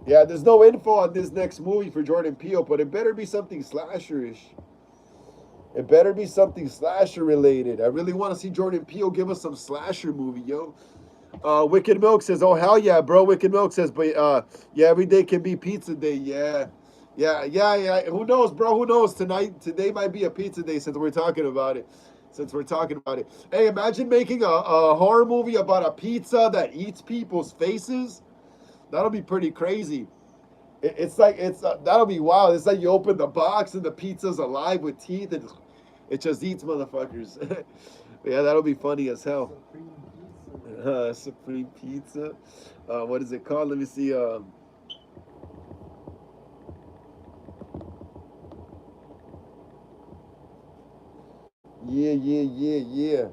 Yeah, there's no info on this next movie for Jordan Peele, but it better be something slasherish. It better be something slasher related. I really want to see Jordan Peele give us some slasher movie, yo. Wicked Milk says, oh, hell yeah, bro. Wicked Milk says, but yeah, every day can be pizza day. Yeah. Who knows, bro? Who knows? Today might be a pizza day since we're talking about it. Hey, imagine making a horror movie about a pizza that eats people's faces. That'll be pretty crazy. That'll be wild. It's like you open the box and the pizza's alive with teeth and it just eats motherfuckers. Yeah, that'll be funny as hell. Supreme Pizza. What is it called? Let me see. Yeah.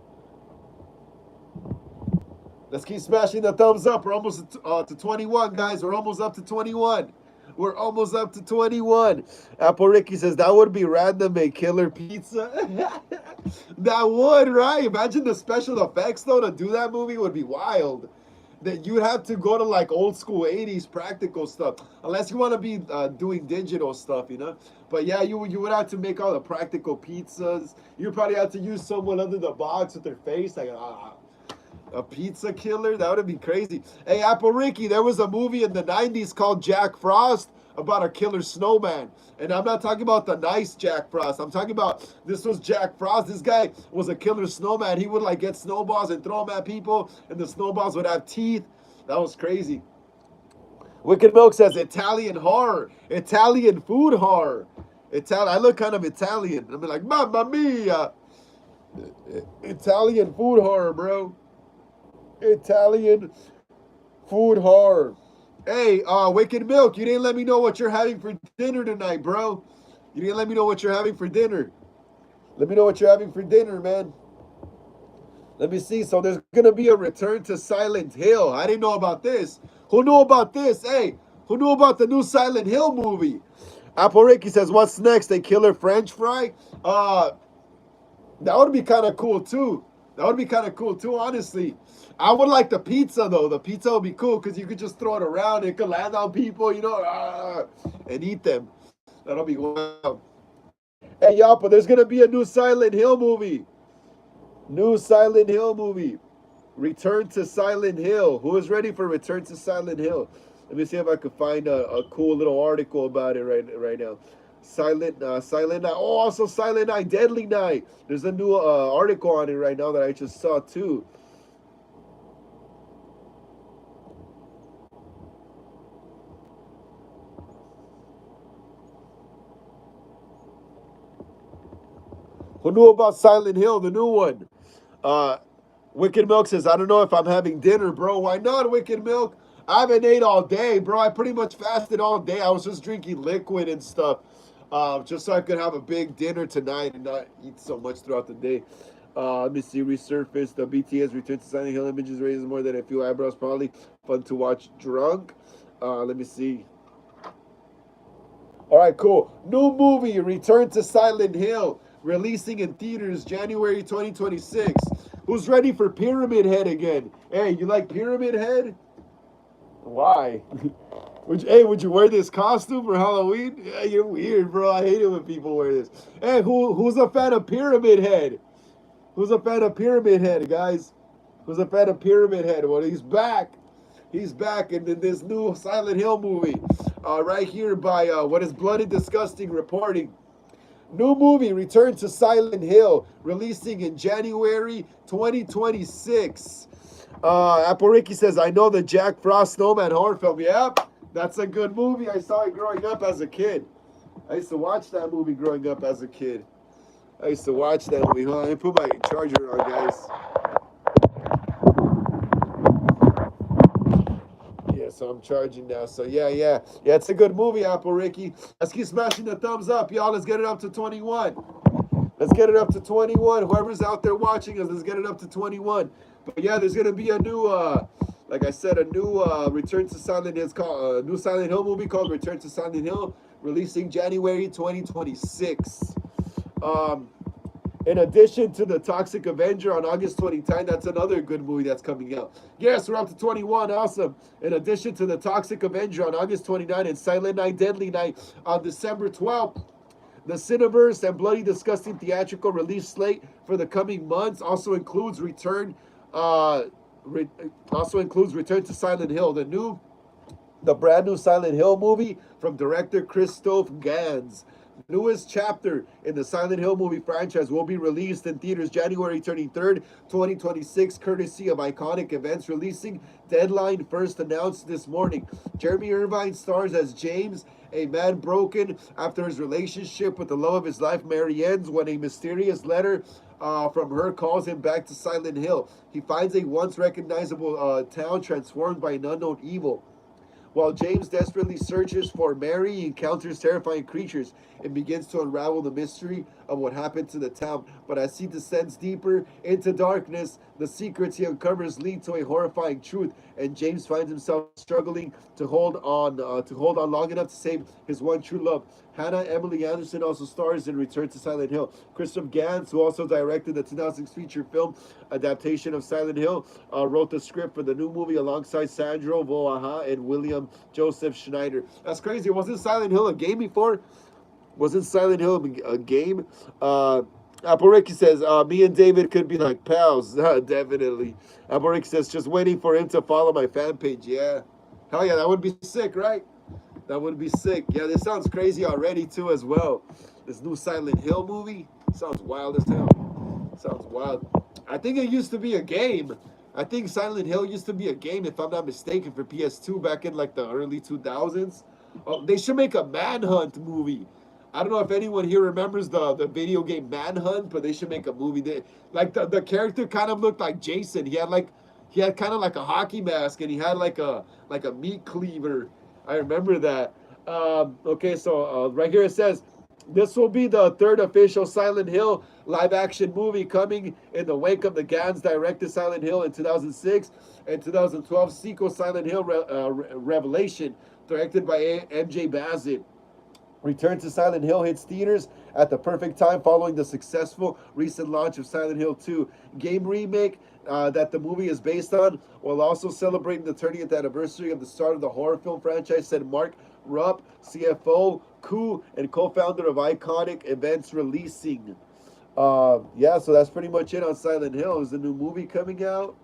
Let's keep smashing the thumbs up. We're almost to 21, guys. We're almost up to 21. We're almost up to 21. Apple Ricky says, that would be random, a killer pizza. That would, right? Imagine the special effects, though, to do that movie would be wild. That you'd have to go to like old school 80s practical stuff. Unless you want to be doing digital stuff, you know? But yeah, you would have to make all the practical pizzas. You probably have to use someone under the box with their face. Like, a pizza killer? That would be crazy. Hey, Apple Ricky, there was a movie in the 90s called Jack Frost about a killer snowman. And I'm not talking about the nice Jack Frost. I'm talking about this was Jack Frost. This guy was a killer snowman. He would like get snowballs and throw them at people, and the snowballs would have teeth. That was crazy. Wicked Milk says Italian horror. Italian food horror. I look kind of Italian. I'm like, Mamma Mia. Italian food horror, bro. Italian food horror. Hey, Wicked Milk, you didn't let me know what you're having for dinner tonight, bro. You didn't let me know what you're having for dinner. Let me know what you're having for dinner, man. Let me see. So there's going to be a return to Silent Hill. I didn't know about this. Who knew about this? Hey, who knew about the new Silent Hill movie? Apple Ricky says, what's next? A killer French fry? That would be kind of cool, too. Honestly. I would like the pizza, though. The pizza would be cool because you could just throw it around. It could land on people, you know, and eat them. That'll be wild. Hey, y'all, but there's going to be a new Silent Hill movie. Return to Silent Hill. Who is ready for Return to Silent Hill? Let me see if I can find a cool little article about it right now. Silent Night. Oh, also Silent Night, Deadly Night. There's a new article on it right now that I just saw too. Who knew about Silent Hill, the new one? Wicked Milk says, I don't know if I'm having dinner, bro. Why not, Wicked Milk? I haven't ate all day, bro. I pretty much fasted all day. I was just drinking liquid and stuff. Just so I could have a big dinner tonight and not eat so much throughout the day. Let me see. Resurface. The BTS Return to Silent Hill images raises more than a few eyebrows. Probably fun to watch drunk. Let me see. All right, cool. New movie, Return to Silent Hill. Releasing in theaters January 2026. Who's ready for Pyramid Head again? Hey, you like Pyramid Head? Why? Would you wear this costume for Halloween? Yeah, you're weird, bro. I hate it when people wear this. Hey, who's a fan of Pyramid Head? Who's a fan of Pyramid Head, guys? Who's a fan of Pyramid Head? Well, he's back. He's back in this new Silent Hill movie. Right here by What is Bloody Disgusting reporting. New movie, Return to Silent Hill, releasing in January 2026. Apple Ricky says, I know the Jack Frost Snowman horror film. Yep, that's a good movie. I saw it growing up as a kid. I used to watch that movie growing up as a kid. I used to watch that movie. Hold on, let me put my charger on, guys. Yeah, so I'm charging now. So yeah, it's a good movie, Apple Ricky. Let's keep smashing the thumbs up, y'all. Let's get it up to 21. Let's get it up to 21. Whoever's out there watching us, let's get it up to 21. But yeah, there's gonna be a new, like I said, a new Return to Silent Hill. It's called a new Silent Hill movie called Return to Silent Hill, releasing January 2026. Um, in addition to the Toxic Avenger on August 29th, that's another good movie that's coming out. Yes, we're up to 21. Awesome. In addition to the Toxic Avenger on August 29th and Silent Night, Deadly Night on December 12th, the Cineverse and Bloody Disgusting theatrical release slate for the coming months also includes uh, Return to Silent Hill, the brand new Silent Hill movie from director Christophe Gans. The newest chapter in the Silent Hill movie franchise will be released in theaters January 23rd, 2026, courtesy of Iconic Events releasing. Deadline first announced this morning. Jeremy Irvine stars as James, a man broken after his relationship with the love of his life, Mary, ends when a mysterious letter from her calls him back to Silent Hill. He finds a once recognizable town transformed by an unknown evil. While James desperately searches for Mary, he encounters terrifying creatures and begins to unravel the mystery of what happened to the town. But as he descends deeper into darkness, the secrets he uncovers lead to a horrifying truth, and James finds himself struggling to hold on long enough to save his one true love. Hannah Emily Anderson also stars in Return to Silent Hill. Christoph Gans, who also directed the 2006 feature film adaptation of Silent Hill, wrote the script for the new movie alongside Sandro Voaha and William Joseph Schneider. That's crazy. Wasn't Silent Hill a game before? Wasn't Silent Hill a game? Apple Ricky says, me and David could be like pals. Definitely. Apple Ricky says, just waiting for him to follow my fan page. Yeah. Hell yeah, that would be sick, right? That would be sick. Yeah, this sounds crazy already, too, as well. This new Silent Hill movie sounds wild as hell. Sounds wild. I think it used to be a game. I think Silent Hill used to be a game, if I'm not mistaken, for PS2 back in like the early 2000s. Oh, they should make a Manhunt movie. I don't know if anyone here remembers the video game Manhunt, but they should make a movie. Like the character kind of looked like Jason. He had kind of like a hockey mask, and he had like a meat cleaver. I remember that. Okay, so right here it says this will be the third official Silent Hill live action movie coming in the wake of the Gans directed Silent Hill in 2006 and 2012 sequel Silent Hill Revelation, directed by MJ Bassett. Return to Silent Hill hits theaters at the perfect time following the successful recent launch of Silent Hill 2 game remake that the movie is based on, while also celebrating the 30th anniversary of the start of the horror film franchise, said Mark Rupp, CFO, and co-founder of Iconic Events Releasing. Yeah, so that's pretty much it on Silent Hill. Is the new movie coming out?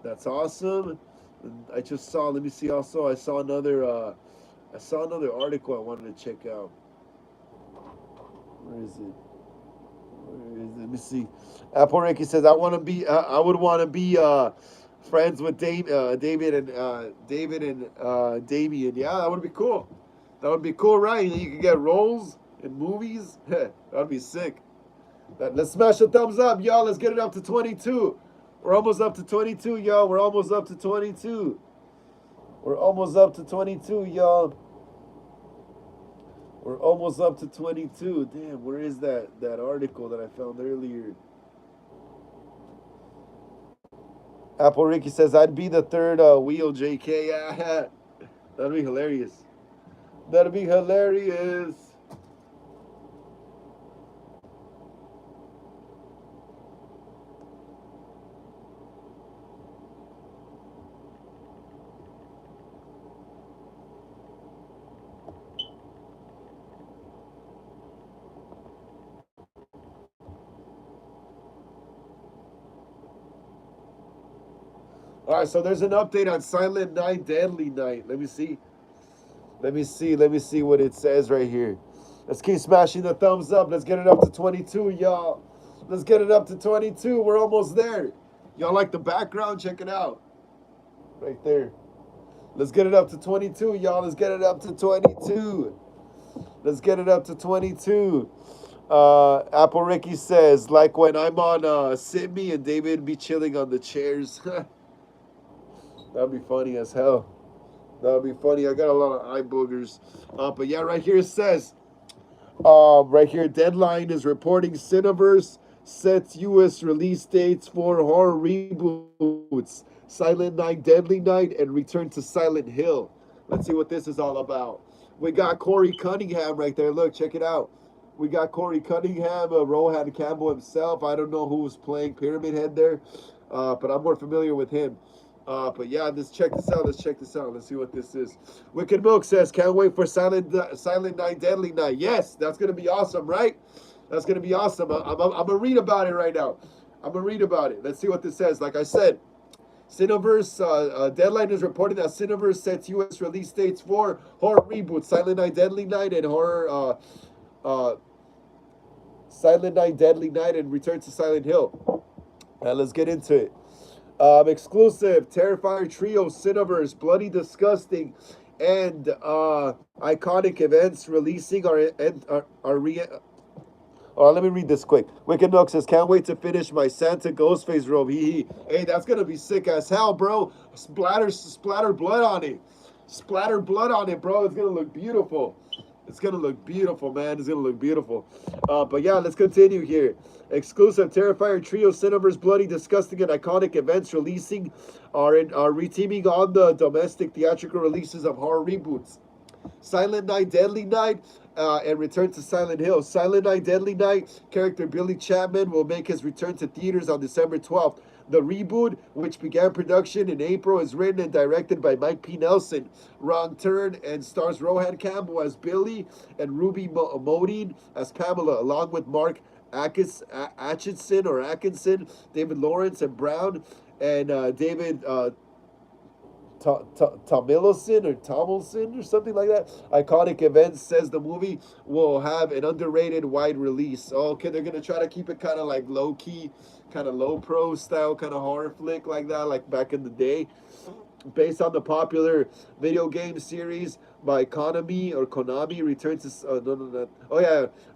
That's awesome. And I just saw. Let me see. Also, I saw another. I saw another article I wanted to check out. Where is it? Where is it? Let me see. Apple Ricky says, "I want to be. I would want to be friends with David and Damien. Yeah, that would be cool. That would be cool, right? You can get roles in movies. That'd be sick. Let's smash the thumbs up, y'all. Let's get it up to 22. We're almost up to 22, y'all. We're almost up to 22. We're almost up to 22, y'all. We're almost up to 22. Damn, where is that article that I found earlier? Apple Ricky says, I'd be the third wheel, JK. That'd be hilarious. That'd be hilarious. All right, so there's an update on Silent Night, Deadly Night. Let me see. Let me see what it says right here. Let's keep smashing the thumbs up. Let's get it up to 22, y'all. Let's get it up to 22. We're almost there. Y'all like the background? Check it out. Right there. Let's get it up to 22, y'all. Let's get it up to 22. Let's get it up to 22. Apple Ricky says, like when I'm on Sydney and David be chilling on the chairs. That'd be funny as hell. That'd be funny. I got a lot of eye boogers. But yeah, right here it says, right here, Deadline is reporting Cineverse sets U.S. release dates for horror reboots, Silent Night, Deadly Night, and Return to Silent Hill. Let's see what this is all about. We got Corey Cunningham right there. Look, check it out. We got Corey Cunningham, Rohan Campbell himself. I don't know who was playing Pyramid Head there, but I'm more familiar with him. But yeah, let's check this out. Let's check this out. Let's see what this is. Wicked Milk says, can't wait for Silent Night, Deadly Night. Yes, that's going to be awesome, right? That's going to be awesome. I'm going to read about it right now. I'm going to read about it. Let's see what this says. Like I said, Cineverse, Deadline is reporting that Cineverse sets U.S. release dates for horror reboots, Silent Night, Deadly Night, and Silent Night, Deadly Night, and Return to Silent Hill. Let's get into it. Exclusive Terrifier Trio, Cineverse, Bloody Disgusting, and iconic events releasing let me read this quick. Wicked Nook says, can't wait to finish my Santa Ghostface robe. Hee. Hey, that's going to be sick as hell, bro. Splatter blood on it. Splatter blood on it, bro. It's going to look beautiful. It's going to look beautiful, man. It's going to look beautiful. But yeah, let's continue here. Exclusive Terrifier Trio, Cineverse, Bloody, Disgusting, and iconic events releasing are reteaming on the domestic theatrical releases of horror reboots. Silent Night, Deadly Night, and Return to Silent Hill. Silent Night, Deadly Night, character Billy Chapman will make his return to theaters on December 12th. The reboot, which began production in April, is written and directed by Mike P. Nelson. Wrong Turn and stars Rohan Campbell as Billy and Ruby Modine as Pamela, along with Mark Atkinson, David Lawrence and Brown, and David Tomlinson or something like that. Iconic Events says the movie will have an underrated wide release. Okay, they're gonna try to keep it kind of like low key, kind of low pro style, kind of horror flick like that, like back in the day. Based on the popular video game series by Konami,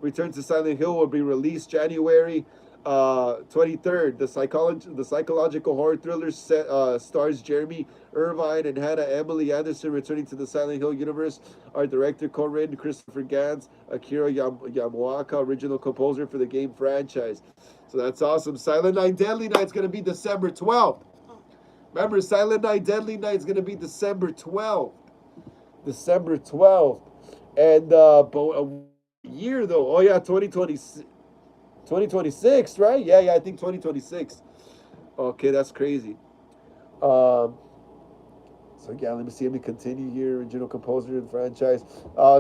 Return to Silent Hill will be released January 23rd. The psychological horror thriller stars Jeremy Irvine and Hannah Emily Anderson returning to the Silent Hill universe. Our director, co-written Christopher Gans, Akira Yamaoka, original composer for the game franchise. So that's awesome. Silent Night, Deadly Night is going to be December 12th. Remember, Silent Night, Deadly Night is going to be December 12th. December 12th. And a year, though. Oh, yeah, 2026, right? Yeah, I think 2026. Okay, that's crazy. So yeah, let me continue here. Original composer and franchise.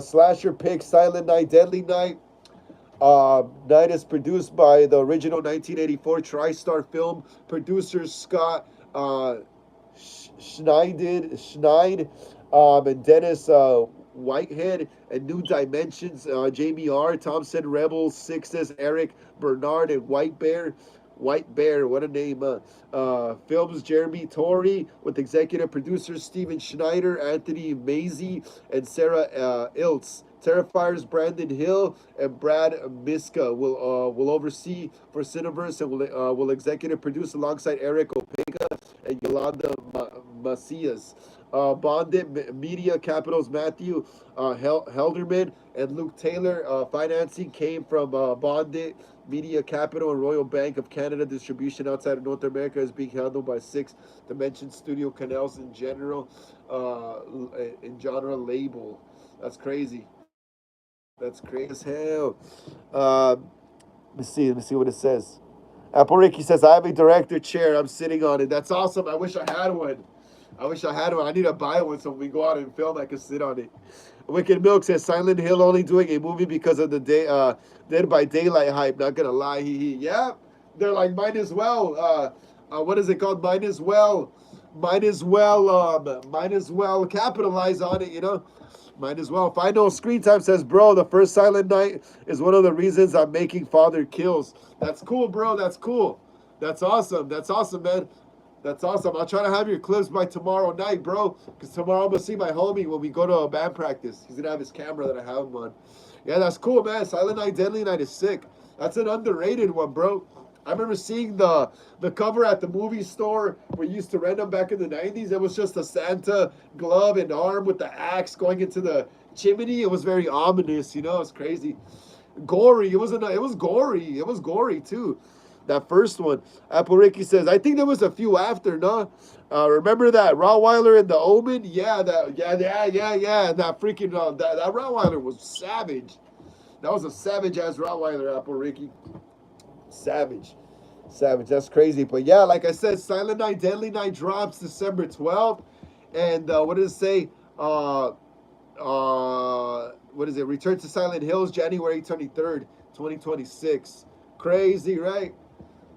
Slasher pick, Silent Night, Deadly Night. Night is produced by the original 1984 TriStar film producers Scott Schneid and Dennis Whitehead, and New Dimensions, Jamie R. Thompson, Rebels, Sixes, Eric Bernard, and White Bear, what a name. Films Jeremy Torrey, with executive producers Steven Schneider, Anthony Mazey, and Sarah Iltz. Terrifiers Brandon Hill and Brad Miska will oversee for Cineverse and will executive produce alongside Eric Opega and Yolanda Macias. Bonded Media Capital's Matthew Helderman and Luke Taylor. Financing came from Bonded Media Capital and Royal Bank of Canada. Distribution outside of North America is being handled by Six Dimension Studio Canals in genre label. That's crazy. That's crazy as hell. Let me see what it says. Apple Ricky says, I have a director chair. I'm sitting on it. That's awesome. I wish I had one. I need to buy one so when we go out and film, I can sit on it. Wicked Milk says, Silent Hill only doing a movie because of the Dead by Daylight hype. Not gonna lie. Yeah, they're like, might as well. What is it called? Might as well might as well capitalize on it, you know. Might as well. Final Screen Time says, bro, the first Silent Night is one of the reasons I'm making Father Kills. That's cool, bro. That's cool. That's awesome. That's awesome, man. That's awesome. I'll try to have your clips by tomorrow night, bro. Because tomorrow I'm going to see my homie when we go to a band practice. He's going to have his camera that I have him on. Yeah, that's cool, man. Silent Night, Deadly Night is sick. That's an underrated one, bro. I remember seeing the cover at the movie store. We used to rent them back in the 90s. It was just a Santa glove and arm with the axe going into the chimney. It was very ominous, you know. It's crazy. Gory. It was gory. It was gory too. That first one. Apple Ricky says, I think there was a few after, no? Remember that Rottweiler in The Omen? Yeah, yeah. That freaking that Rottweiler was savage. That was a savage ass Rottweiler, Apple Ricky. Savage. Savage. That's crazy. But yeah, like I said, Silent Night, Deadly Night drops December 12th. And what does it say? What is it? Return to Silent Hills, January 23rd, 2026. Crazy, right?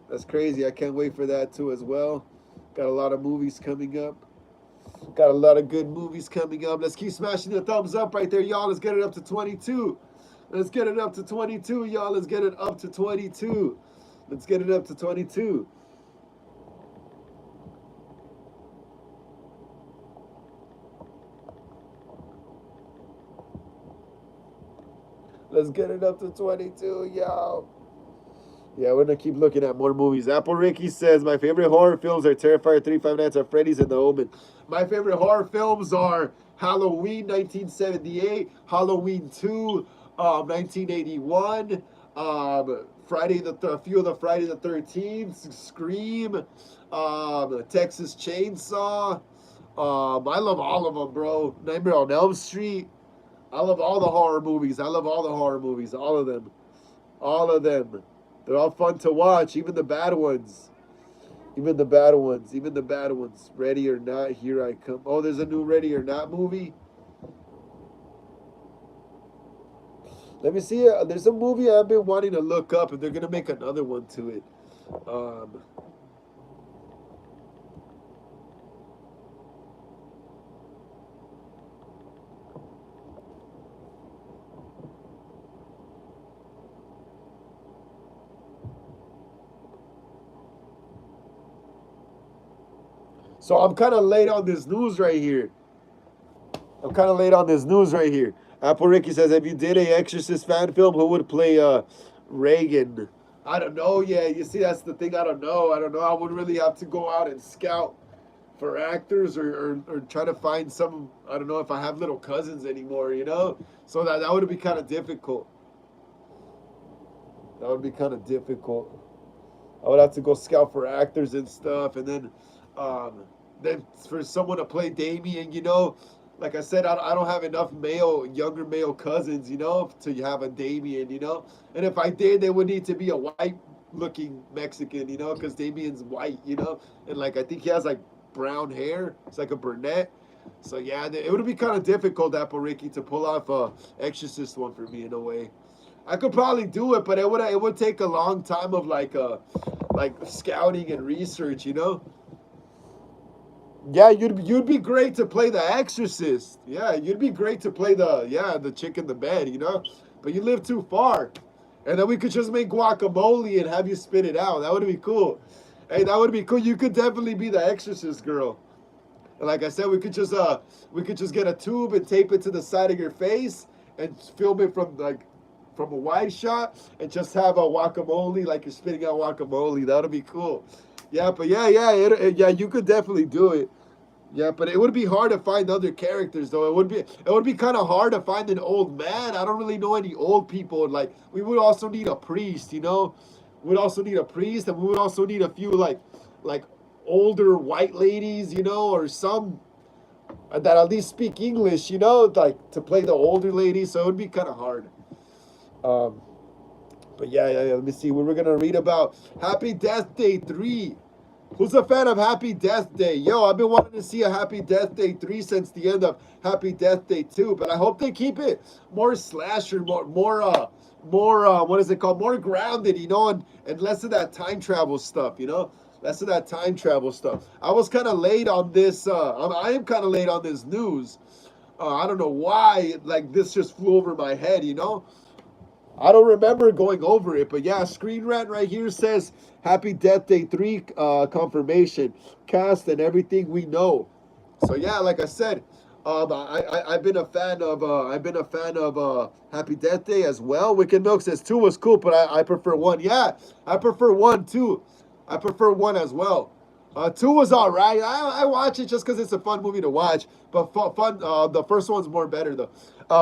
That's crazy. I can't wait for that too as well. Got a lot of movies coming up. Got a lot of good movies coming up. Let's keep smashing the thumbs up right there, y'all. Let's get it up to 22. Let's get it up to 22, y'all. Let's get it up to 22. Let's get it up to 22. Let's get it up to 22, y'all. Yeah, we're gonna keep looking at more movies. Apple Ricky says my favorite horror films are Terrifier 3, Five Nights at Freddy's, and The Omen. My favorite horror films are Halloween 1978, Halloween 2, 1981, a few of the Friday the 13th, Scream, Texas Chainsaw. I love all of them, bro. Nightmare on Elm Street. I love all the horror movies. I love all the horror movies. All of them. All of them. They're all fun to watch, even the bad ones. Even the bad ones. Even the bad ones. Ready or Not, Here I Come. Oh, there's a new Ready or Not movie. Let me see. There's a movie I've been wanting to look up, and they're going to make another one to it. So I'm kind of late on this news right here. Apple Ricky says, if you did a Exorcist fan film, who would play Reagan? I don't know. Yeah, you see, that's the thing. I don't know. I would really have to go out and scout for actors or try to find some. I don't know if I have little cousins anymore, you know? So that would be kind of difficult. That would be kind of difficult. I would have to go scout for actors and stuff, and then for someone to play Damien, you know, like I said, I don't have enough younger male cousins, you know, to have a Damien, you know, and if I did, they would need to be a white-looking Mexican, you know, because Damien's white, you know, and like I think he has like brown hair, it's like a brunette. So yeah, it would be kind of difficult, Apple Ricky, to pull off a Exorcist one for me in a way. I could probably do it, but it would take a long time of like scouting and research, you know. Yeah, you'd be great to play the Exorcist. Yeah, you'd be great to play the chick in the bed, you know. But you live too far, and then we could just make guacamole and have you spit it out. That would be cool. Hey, that would be cool. You could definitely be the Exorcist girl. And like I said, we could just get a tube and tape it to the side of your face and film it from a wide shot and just have a guacamole like you're spitting out guacamole. That would be cool. Yeah, but yeah, you could definitely do it. Yeah, but it would be hard to find other characters though. It would be kind of hard to find an old man. I don't really know any old people. Like we would also need a priest, you know. We'd also need a priest, and we would also need a few like older white ladies, you know, or some that at least speak English, you know, like to play the older ladies. So it would be kind of hard. Um, but yeah. Let me see what we're gonna read about. Happy Death Day 3. Who's a fan of Happy Death Day? Yo, I've been wanting to see a Happy Death Day 3 since the end of Happy Death Day 2, but I hope they keep it more slasher, more what is it called? More grounded, you know, and less of that time travel stuff, you know? That's that time travel stuff. I was kind of late on this. I am kind of late on this news. I don't know why. Like this just flew over my head. You know. I don't remember going over it, but yeah, Screen Rant right here says Happy Death Day 3 confirmation, cast, and everything we know. So yeah, like I said, I've been a fan of Happy Death Day as well. Wicked Milk says 2 was cool, but I prefer 1. Yeah, I prefer 1 too. I prefer 1 as well. 2 was all right. I watch it just because it's a fun movie to watch. But fun. The first one's more better though.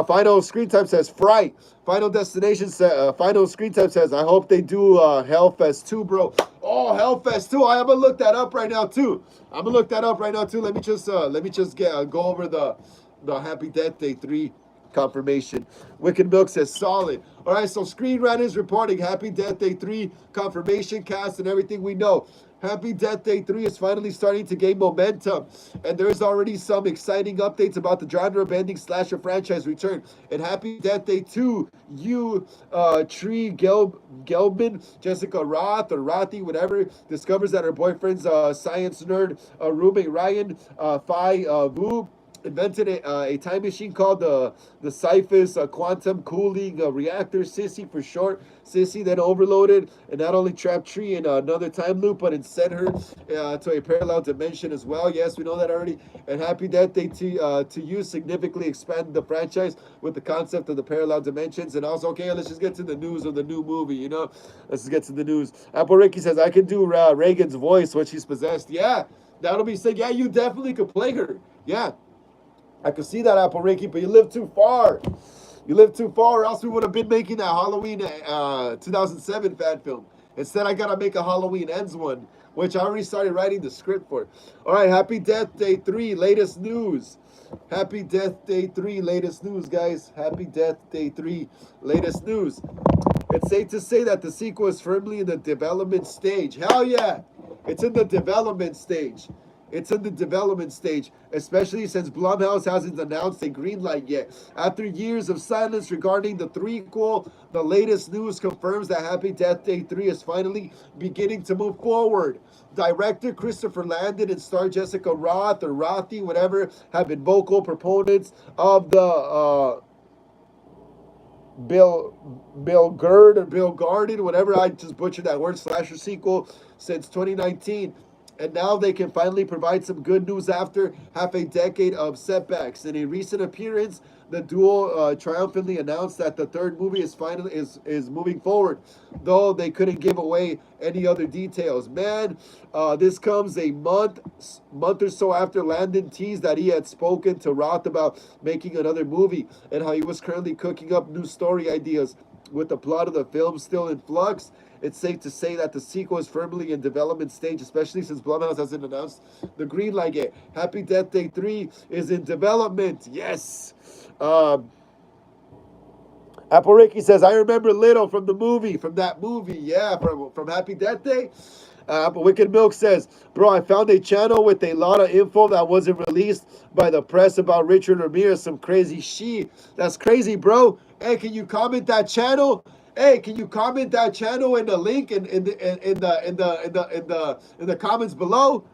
Final Screen Time says Fright. Final Destination says. Final Screen Time says I hope they do Hellfest 2, bro. Oh, Hellfest 2. I'm gonna look that up right now too. Let me just go over the Happy Death Day 3 confirmation. Wicked Milk says solid. All right, so Screen Rant is reporting Happy Death Day 3 confirmation, cast, and everything we know. Happy Death Day 3 is finally starting to gain momentum, and there's already some exciting updates about the genre-bending slasher franchise return. In Happy Death Day 2, Tree Gelbin, Jessica Roth, or Rothi, whatever, discovers that her boyfriend's science nerd roommate Ryan Phi Vu invented a time machine called the Cyphus quantum cooling reactor, Sissy for short. Sissy then overloaded and not only trapped Tree in another time loop, but sent her to a parallel dimension as well. Yes, we know that already. And Happy Death Day to you significantly expanded the franchise with the concept of the parallel dimensions. And also, okay, let's just get to the news of the new movie, you know? Let's just get to the news. Apple Ricky says, I can do Reagan's voice when she's possessed. Yeah, that'll be sick. Yeah, you definitely could play her. Yeah. I could see that, Apple Ricky, but you live too far. You live too far, or else we would have been making that Halloween 2007 fan film. Instead, I got to make a Halloween Ends one, which I already started writing the script for. All right, Happy Death Day 3, latest news. Happy Death Day 3, latest news, guys. Happy Death Day 3, latest news. It's safe to say that the sequel is firmly in the development stage. Hell yeah, it's in the development stage. It's in the development stage, especially since Blumhouse hasn't announced a green light yet. After years of silence regarding the threequel, the latest news confirms that Happy Death Day 3 is finally beginning to move forward. Director Christopher Landon and star Jessica Roth, or Rothi, whatever, have been vocal proponents of the Bill Gerd or Bill Garden, whatever, I just butchered that word, slasher sequel since 2019. And now they can finally provide some good news after half a decade of setbacks. In a recent appearance, the duo triumphantly announced that the third movie is moving forward, though they couldn't give away any other details. Man, this comes a month or so after Landon teased that he had spoken to Roth about making another movie and how he was currently cooking up new story ideas. With the plot of the film still in flux, it's safe to say that the sequel is firmly in development stage, especially since Blumhouse hasn't announced the green light yet. Happy Death Day 3 is in development. Yes. Apple Ricky says, I remember little from that movie. Yeah, from Happy Death Day. But Wicked Milk says, bro, I found a channel with a lot of info that wasn't released by the press about Richard Ramirez. Some crazy shit. That's crazy, bro. Hey, can you comment that channel? Hey, can you comment that channel in the link in the comments below?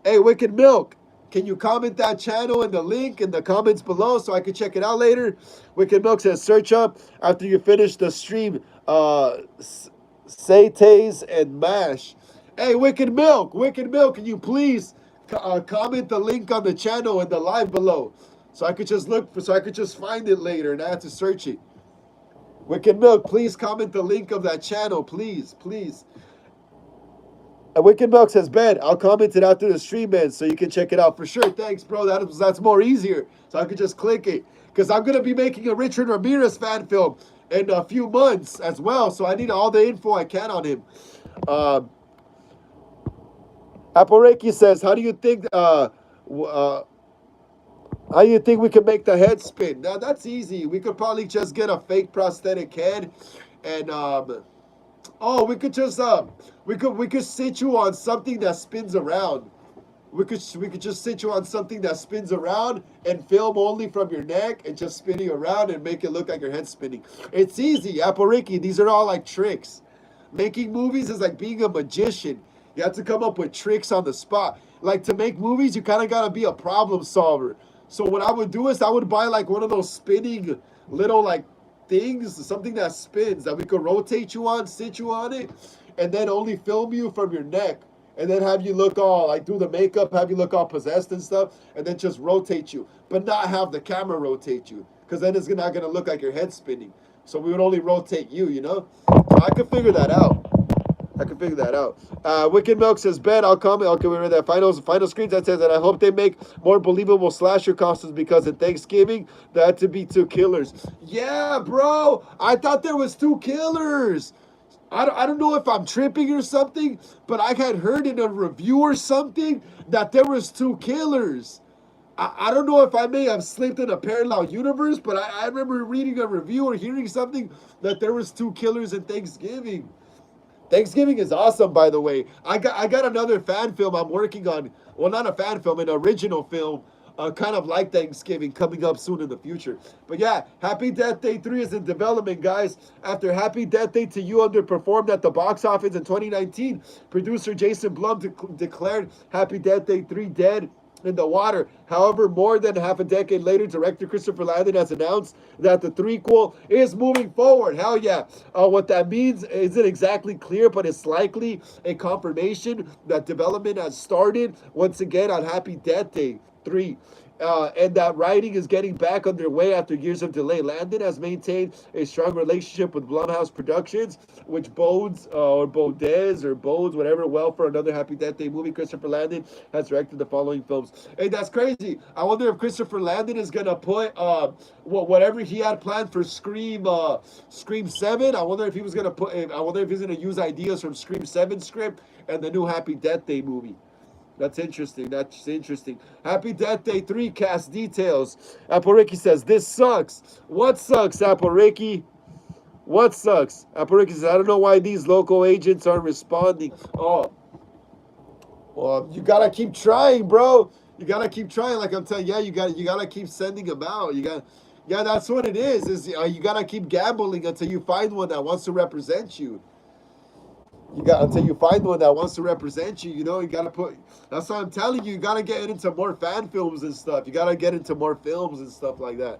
Hey, Wicked Milk, can you comment that channel in the link in the comments below so I can check it out later? Wicked Milk says, search up after you finish the stream, Satés and Mash. Hey, Wicked Milk, can you please comment the link on the channel in the live below, so I could just find it later and I have to search it. Wicked Milk, please comment the link of that channel, please. And Wicked Milk says, Ben, I'll comment it after the stream ends so you can check it out for sure. Thanks, bro. That's more easier, so I could just click it, because I'm gonna be making a Richard Ramirez fan film in a few months as well, so I need all the info I can on him. Apple Reiki says, how do you think we could make the head spin? Now that's easy. We could probably just get a fake prosthetic head, and we could just we could sit you on something that spins around. We could just sit you on something that spins around and film only from your neck and just spinning around and make it look like your head's spinning. It's easy, Apple Ricky. These are all like tricks. Making movies is like being a magician. You have to come up with tricks on the spot. Like to make movies, you kind of got to be a problem solver. So what I would do is I would buy like one of those spinning little like things, something that spins that we could rotate you on, sit you on it, and then only film you from your neck. And then have you look all like do the makeup, have you look all possessed and stuff, and then just rotate you, but not have the camera rotate you, because then it's not gonna look like your head spinning. So we would only rotate you, you know. So I could figure that out. I can figure that out. Wicked Milk says, "Bet I'll comment." Okay, we read that. Final screens that says that I hope they make more believable slasher costumes because in Thanksgiving there had to be two killers. Yeah, bro. I thought there was two killers. I don't know if I'm tripping or something, but I had heard in a review or something that there was two killers. I don't know if I may have slipped in a parallel universe, but I remember reading a review or hearing something that there was two killers in Thanksgiving. Thanksgiving is awesome, by the way. I got another fan film I'm working on. Well, not a fan film, an original film, kind of like Thanksgiving, coming up soon in the future. But yeah, Happy Death Day 3 is in development, guys. After Happy Death Day to You underperformed at the box office in 2019, producer Jason Blum declared Happy Death Day 3 dead in the water. However, more than half a decade later, director Christopher Landon has announced that the threequel is moving forward. Hell yeah. What that means isn't exactly clear, but it's likely a confirmation that development has started once again on Happy Death Day 3. And that writing is getting back underway after years of delay. Landon has maintained a strong relationship with Blumhouse Productions, which bodes or bodes or bodes whatever well for another Happy Death Day movie. Christopher Landon has directed the following films. Hey, that's crazy. I wonder if Christopher Landon is gonna put whatever he had planned for Scream 7. I wonder if he was gonna put. I wonder if he's gonna use ideas from Scream 7 script and the new Happy Death Day movie. That's interesting. That's interesting. Happy Death Day 3 cast details. Apple Ricky says, this sucks. What sucks, Apple Ricky? What sucks? Apple Ricky says, I don't know why these local agents aren't responding. Oh, well, you got to keep trying, bro. You got to keep trying. Like I'm telling you, yeah, you got to keep sending them out. Yeah, that's what it is you got to keep gambling until you find one that wants to represent you. You got until you find one that wants to represent you. You know, you gotta put. That's what I'm telling you. You gotta get into more fan films and stuff. You gotta get into more films and stuff like that.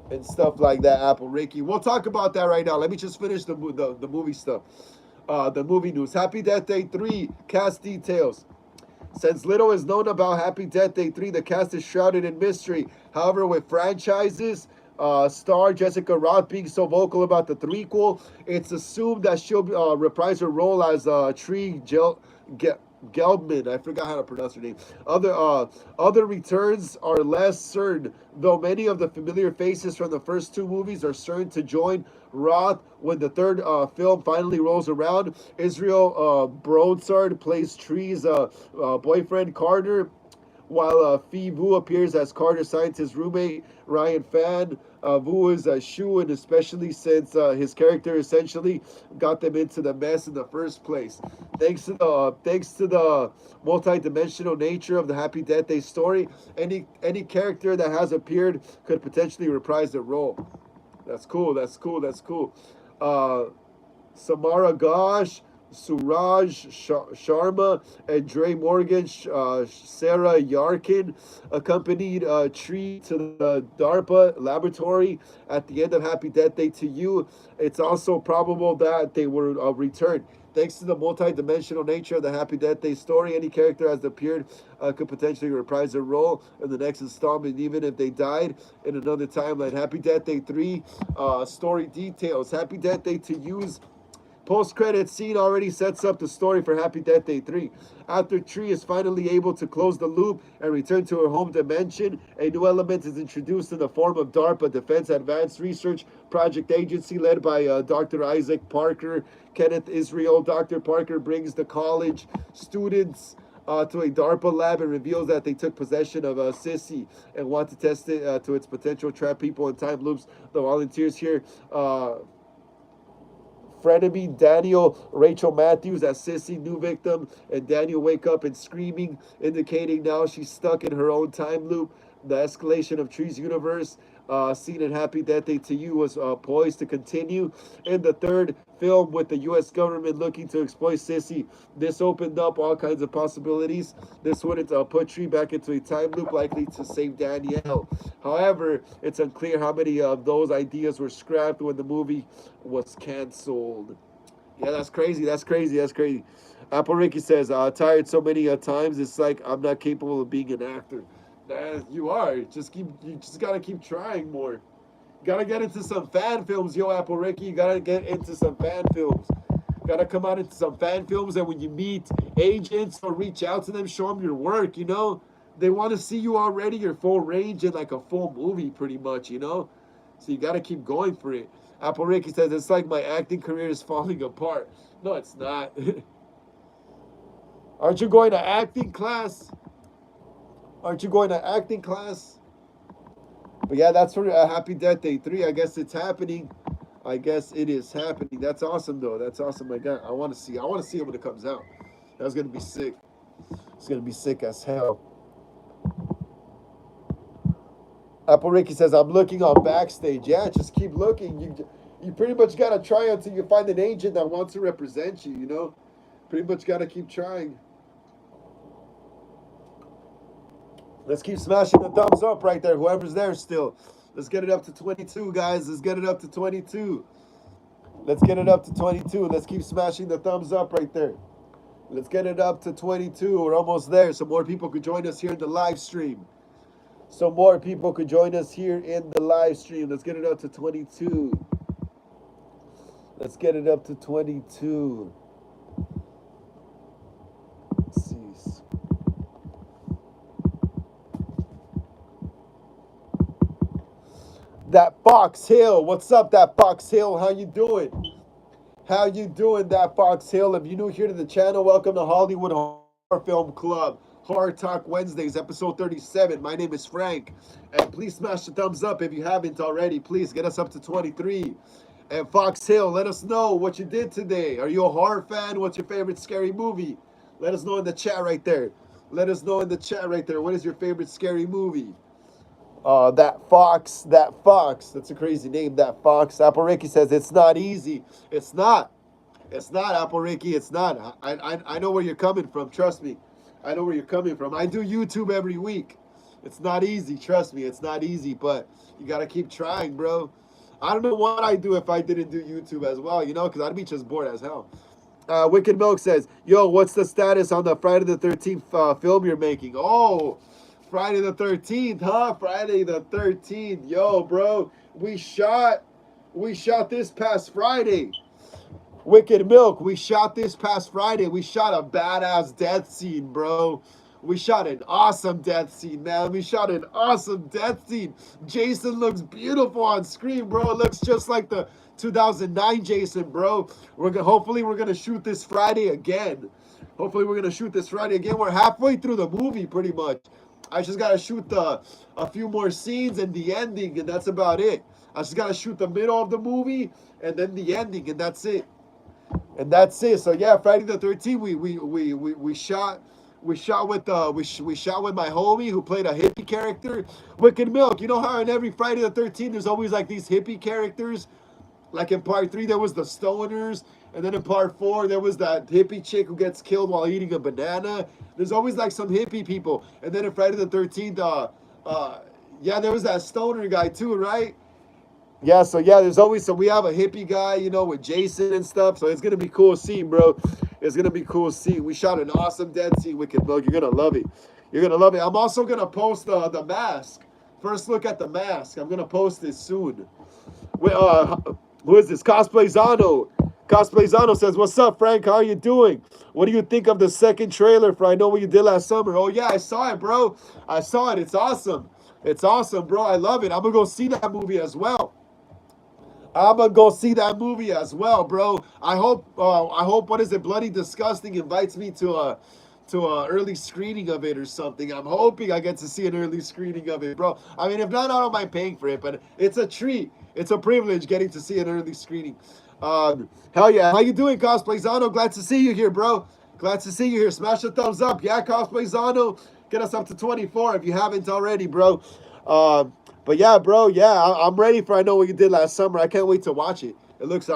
And stuff like that. Apple Ricky. We'll talk about that right now. Let me just finish the movie stuff. The movie news. Happy Death Day 3 cast details. Since little is known about Happy Death Day 3, the cast is shrouded in mystery. However, with franchises star Jessica Roth being so vocal about the threequel, it's assumed that she'll reprise her role as Tree Gelbman. I forgot how to pronounce her name. Other returns are less certain, though many of the familiar faces from the first two movies are certain to join Roth when the third film finally rolls around. Israel Broussard plays Tree's boyfriend Carter, while Phi Vu appears as Carter's scientist roommate Ryan Fan. Vu is a shoe, and especially since his character essentially got them into the mess in the first place. Thanks to the multi-dimensional nature of the Happy Death Day story, any character that has appeared could potentially reprise their role. That's cool. That's cool. That's cool. Samara Ghosh, Suraj Sharma, and Dre Morgan, Sarah Yarkin accompanied Tree to the DARPA laboratory at the end of Happy Death Day to You. It's also probable that they will return. Thanks to the multi-dimensional nature of the Happy Death Day story, any character has appeared could potentially reprise their role in the next installment, even if they died in another timeline. Happy Death Day 3 story details. Happy Death Day to You's post-credit scene already sets up the story for Happy Death Day 3. After Tree is finally able to close the loop and return to her home dimension, a new element is introduced in the form of DARPA, Defense Advanced Research Project Agency, led by Dr. Isaac Parker, Kenneth Israel. Dr. Parker brings the college students to a DARPA lab and reveals that they took possession of Sissy and want to test it to its potential, trap people in time loops. The volunteers here frenemy Daniel, Rachel Matthews as Sissy, new victim, and Daniel wake up and screaming, indicating now she's stuck in her own time loop. The escalation of Tree's universe scene in Happy Death Day to You was poised to continue in the third film with the U.S. government looking to exploit Sissy. This opened up all kinds of possibilities. This wouldn't put Tree back into a time loop likely to save Danielle. However, it's unclear how many of those ideas were scrapped when the movie was canceled. Yeah, that's crazy. That's crazy. That's crazy. Apple Ricky says, tired so many times, it's like I'm not capable of being an actor. You are. You just gotta keep trying more. You gotta get into some fan films, yo, Apple Ricky. You gotta get into some fan films. Gotta come out into some fan films, and when you meet agents or reach out to them, show them your work, you know? They want to see you already, your full range in like a full movie, pretty much, you know? So you gotta keep going for it. Apple Ricky says, it's like my acting career is falling apart. No, it's not. Aren't you going to acting class? Aren't you going to acting class? But yeah, that's for Happy Death Day 3. I guess it's happening. I guess it is happening. That's awesome, though. That's awesome. I want to see. I want to see it when it comes out. That's gonna be sick. It's gonna be sick as hell. Apple Ricky says, I'm looking on Backstage. Yeah, just keep looking. You pretty much gotta try until you find an agent that wants to represent you. You know, pretty much gotta keep trying. Let's keep smashing the thumbs up right there. Whoever's there still. Let's get it up to 22, guys. Let's get it up to 22. Let's get it up to 22. Let's keep smashing the thumbs up right there. Let's get it up to 22. We're almost there. So more people could join us here in the live stream. So more people could join us here in the live stream. Let's get it up to 22. Let's get it up to 22. Let's see. That Fox Hill. What's up, that Fox Hill? How you doing? How you doing, that Fox Hill? If you're new here to the channel, welcome to Hollywood Horror Film Club. Horror Talk Wednesdays, episode 37. My name is Frank. And please smash the thumbs up if you haven't already. Please get us up to 23. And Fox Hill, let us know what you did today. Are you a horror fan? What's your favorite scary movie? Let us know in the chat right there. Let us know in the chat right there. What is your favorite scary movie? That Fox. That's a crazy name, that Fox. Apple Ricky says it's not easy. It's not. It's not, Apple Ricky. It's not. I know where you're coming from. Trust me. I know where you're coming from. I do YouTube every week. It's not easy. Trust me. It's not easy, but you got to keep trying, bro. I don't know what I'd do if I didn't do YouTube as well, you know, because I'd be just bored as hell. Wicked Milk says, yo, what's the status on the Friday the 13th film you're making? Oh, Friday the 13th, huh? Friday the 13th. Yo, bro, we shot this past Friday. Wicked Milk, we shot this past Friday. We shot a badass death scene, bro. We shot an awesome death scene, man. We shot an awesome death scene. Jason looks beautiful on screen, bro. It looks just like the 2009 Jason, bro. Hopefully we're gonna shoot this Friday again. Hopefully we're gonna shoot this Friday again. We're halfway through the movie, pretty much. I just gotta shoot a few more scenes and the ending, and that's about it. I just gotta shoot the middle of the movie and then the ending, and that's it. And that's it. So yeah, Friday the 13th, we shot we shot with we shot with my homie who played a hippie character, Wicked Milk. You know how in every Friday the 13th there's always like these hippie characters. Like in part 3 there was the stoners, and then in part 4 there was that hippie chick who gets killed while eating a banana. There's always like some hippie people. And then in Friday the 13th, yeah, there was that stoner guy too, right? Yeah, so yeah, there's always we have a hippie guy, you know, with Jason and stuff. So it's gonna be cool scene, bro. It's gonna be cool scene. We shot an awesome dead scene, Wicked Milk. You're gonna love it. You're gonna love it. I'm also gonna post the mask. First look at the mask. I'm gonna post this soon. Wait, who is this? Cosplayzano. Cosplayzano says, "What's up, Frank? How are you doing? What do you think of the second trailer for I Know What You Did Last Summer?" Oh yeah, I saw it, bro. I saw it. It's awesome. It's awesome, bro. I love it. I'm gonna go see that movie as well. I'm gonna go see that movie as well, bro. I hope what is it, Bloody Disgusting invites me to a early screening of it or something. I'm hoping I get to see an early screening of it, bro. I mean, if not, I don't mind paying for it, but it's a treat. It's a privilege getting to see an early screening. Hell yeah. How you doing, Cosplayzano? Glad to see you here, bro. Glad to see you here. Smash the thumbs up. Yeah, Cosplayzano. Get us up to 24 if you haven't already, bro. But yeah, bro, yeah, I'm ready for I Know What You Did Last Summer. I can't wait to watch it. It looks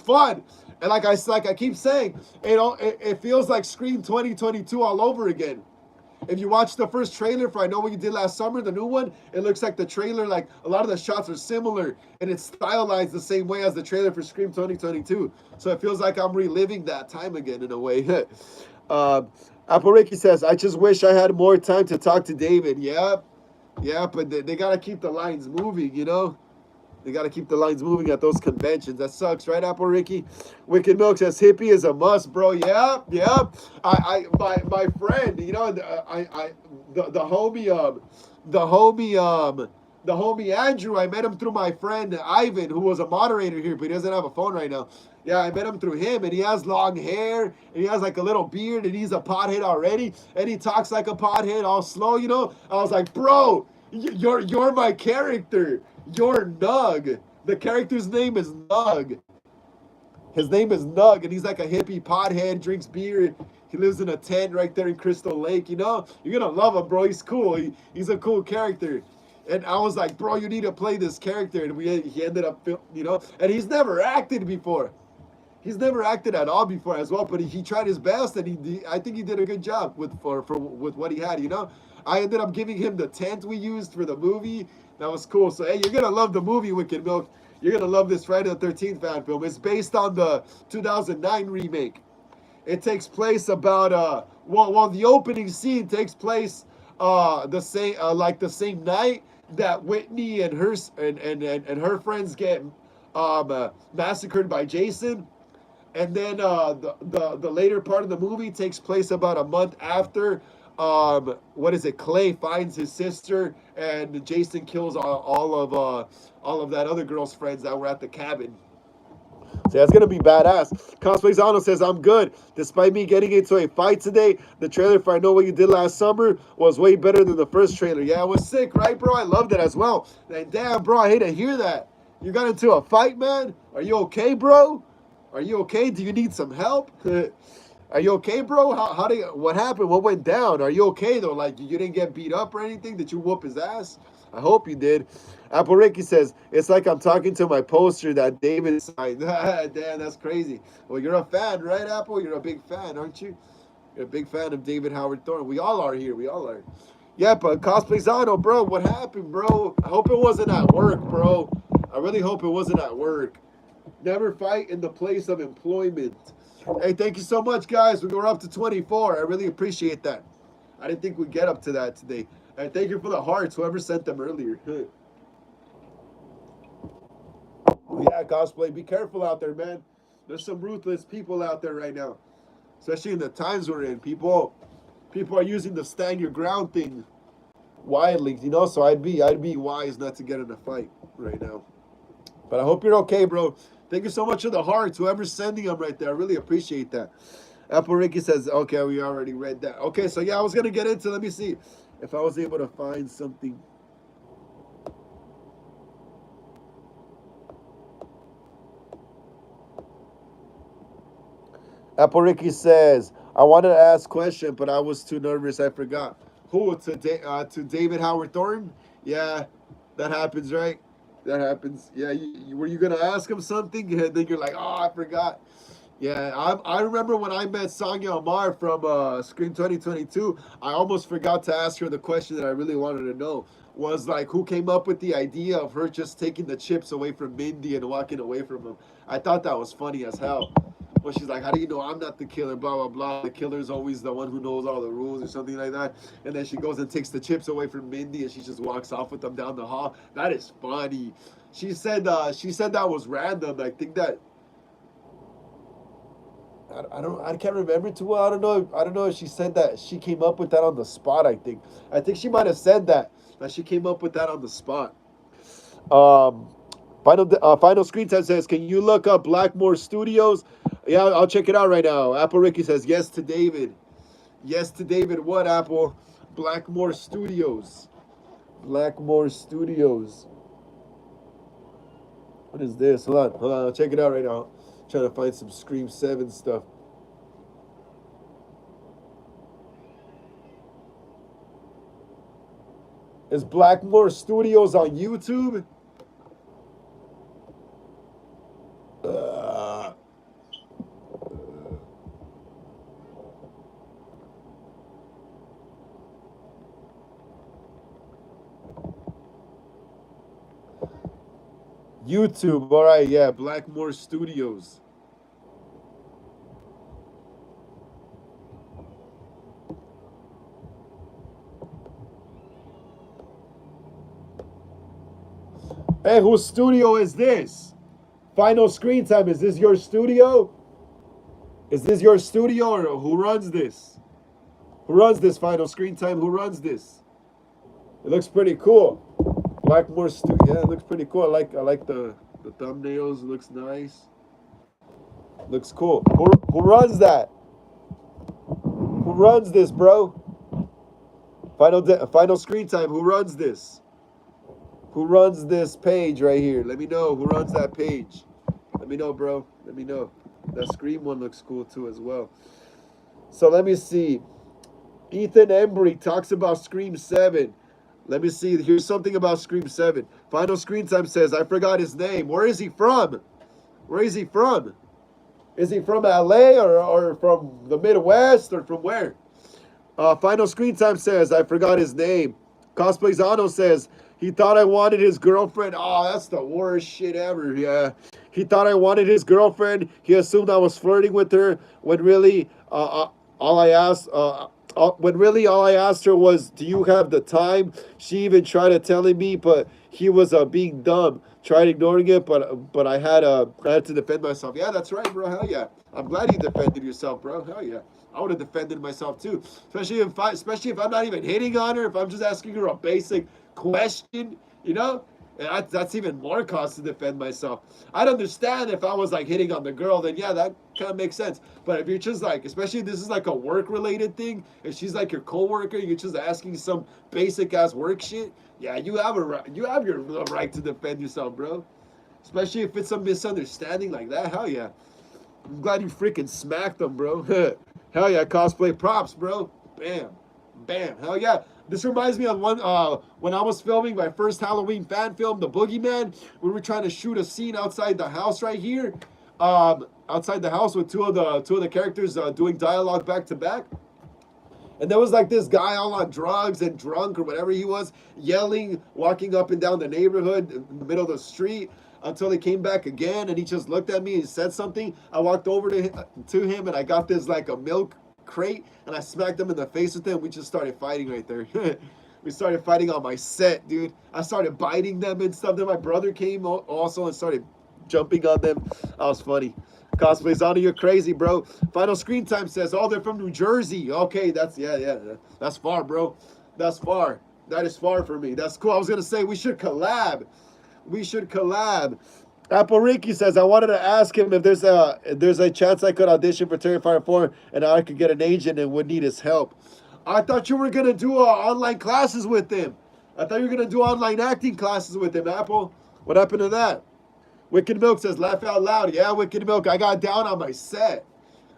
fun. And like I keep saying, it feels like Scream 2022 all over again. If you watch the first trailer for I Know What You Did Last Summer, the new one, it looks like the trailer, like a lot of the shots are similar and it's stylized the same way as the trailer for Scream 2022. So it feels like I'm reliving that time again in a way. uh, Apple Ricky says, I just wish I had more time to talk to David. Yeah, but they got to keep the lines moving, you know? They got to keep the lines moving at those conventions. That sucks, right, Apple Ricky? Wicked Milk says hippie is a must, bro. Yeah. My friend, you know, the homie, the homie, the homie Andrew. I met him through my friend Ivan, who was a moderator here, but he doesn't have a phone right now. Yeah, I met him through him, and he has long hair, and he has like a little beard, and he's a pothead already, and he talks like a pothead, all slow, you know. I was like, bro, you're my character. You're Nug. The character's name is Nug. His name is Nug, and he's like a hippie pothead, drinks beer. He lives in a tent right there in Crystal Lake. You know, you're gonna love him, bro. He's cool. He's a cool character. And I was like, bro, you need to play this character. And he ended up, you know, and he's never acted before. He's never acted at all before as well, but he tried his best, and I think he did a good job with what he had. You know, I ended up giving him the tent we used for the movie. That was cool. So hey, you're gonna love the movie Wicked Milk. You're gonna love this Friday the 13th fan film. It's based on the 2009 remake. It takes place about well the opening scene takes place the same night that Whitney and her friends get massacred by Jason. And then the later part of the movie takes place about a month after. What is it? Clay finds his sister, and Jason kills all of that other girl's friends that were at the cabin. So that's gonna be badass. Cosplay Zano says I'm good. Despite me getting into a fight today, the trailer for I Know What You Did Last Summer was way better than the first trailer. Yeah, it was sick, right, bro? I loved it as well. And damn, bro, I hate to hear that. You got into a fight, man? Are you okay, bro? Are you okay? Do you need some help? Are you okay, bro? What happened? What went down? Are you okay though? Like you didn't get beat up or anything? Did you whoop his ass? I hope you did. Apple Ricky says, it's like I'm talking to my poster that David signed. Damn, that's crazy. Well, you're a fan, right, Apple? You're a big fan, aren't you? You're a big fan of David Howard Thorne. We all are here. We all are. Yeah, but Cosplay Zano, bro, what happened, bro? I hope it wasn't at work, bro. I really hope it wasn't at work. Never fight in the place of employment. Hey, thank you so much, guys. We were up to 24. I really appreciate that. I didn't think we'd get up to that today. And thank you for the hearts, whoever sent them earlier. Yeah, cosplay. Be careful out there, man. There's some ruthless people out there right now, especially in the times we're in. People are using the stand your ground thing widely, you know. So I'd be wise not to get in a fight right now. But I hope you're okay, bro. Thank you so much for the hearts. Whoever's sending them right there, I really appreciate that. Apple Ricky says, okay, we already read that. Okay, so yeah, I was gonna get into. Let me see if I was able to find something. Apple Ricky says, I wanted to ask a question, but I was too nervous. I forgot. Who? To David Howard Thornton? Yeah, that happens, right? That happens. Yeah, were you going to ask him something? And then you're like, oh, I forgot. Yeah, I remember when I met Sonia Amar from Scream 2022, I almost forgot to ask her the question that I really wanted to know. Was like, who came up with the idea of her just taking the chips away from Mindy and walking away from him? I thought that was funny as hell. Well, she's like, how do you know I'm not the killer? Blah, blah, blah. The killer's always the one who knows all the rules or something like that. And then she goes and takes the chips away from Mindy and she just walks off with them down the hall. That is funny. She said that was random. I think that I can't remember too well. I don't know if she said that she came up with that on the spot. I think she might have said that she came up with that on the spot. Um, final screen time says, can you look up Blackmore Studios? Yeah, I'll check it out right now. Apple Ricky says yes to David. Yes to David. What, Apple? Blackmore Studios. Blackmore Studios. What is this? Hold on. I'll check it out right now. I'm trying to find some Scream 7 stuff. Is Blackmore Studios on YouTube? YouTube, all right, yeah, Blackmore Studios. Hey, whose studio is this? Final Screen Time, is this your studio? Is this your studio, or who runs this? Who runs this Final Screen Time? Who runs this? It looks pretty cool. Blackmore Studio, yeah, it looks pretty cool. I like the thumbnails. It looks nice. Looks cool. Who runs that? Who runs this, bro? Final Screen Time. Who runs this? Who runs this page right here? Let me know. Who runs that page? Let me know, bro. Let me know. That Scream one looks cool too as well. So let me see. Ethan Embry talks about Scream 7. Let me see. Here's something about Scream 7. Final Screen Time says, I forgot his name. Where is he from? Where is he from? Is he from LA or from the Midwest or from where? Final Screen Time says, I forgot his name. Cosplayzano says, he thought I wanted his girlfriend. Oh, that's the worst shit ever. Yeah. He thought I wanted his girlfriend. He assumed I was flirting with her when really all I asked all I asked her was, do you have the time? She even tried to telling me, but he was being dumb. Tried ignoring it, but I had to defend myself. Yeah, that's right, bro. Hell yeah. I'm glad you defended yourself, bro. Hell yeah. I would have defended myself too. Especially if I'm not even hitting on her, if I'm just asking her a basic question, you know? And that's even more cause to defend myself. I'd understand if I was like hitting on the girl, then yeah, that kind of makes sense. But if you're just like, especially if this is like a work related thing, if she's like your coworker, you're just asking some basic ass work shit, yeah, you have your right to defend yourself, bro. Especially if it's some misunderstanding like that. Hell yeah. I'm glad you freaking smacked them, bro. Hell yeah, cosplay props, bro. Bam. Bam. Hell yeah. This reminds me of one when I was filming my first Halloween fan film, The Boogeyman. We were trying to shoot a scene outside the house right here. Outside the house with two of the characters doing dialogue back to back. And there was like this guy all on drugs and drunk or whatever he was, yelling, walking up and down the neighborhood in the middle of the street until he came back again, and he just looked at me and said something. I walked over to him and I got this like a milk crate and I smacked him in the face with it, and we just started fighting right there. We started fighting on my set, dude. I started biting them and stuff. Then my brother came also and started jumping on them. That was funny. Cosplayzano, you're crazy, bro. Final Screen Time says, oh, they're from New Jersey. Okay, that's, yeah. That's far, bro. That's far. That is far for me. That's cool. I was going to say, we should collab. We should collab. Apple Ricky says, I wanted to ask him if there's a chance I could audition for Terrifier 4 and I could get an agent and would need his help. I thought you were going to do online classes with him. I thought you were going to do online acting classes with him, Apple. What happened to that? Wicked Milk says, laugh out loud. Yeah, Wicked Milk, I got down on my set.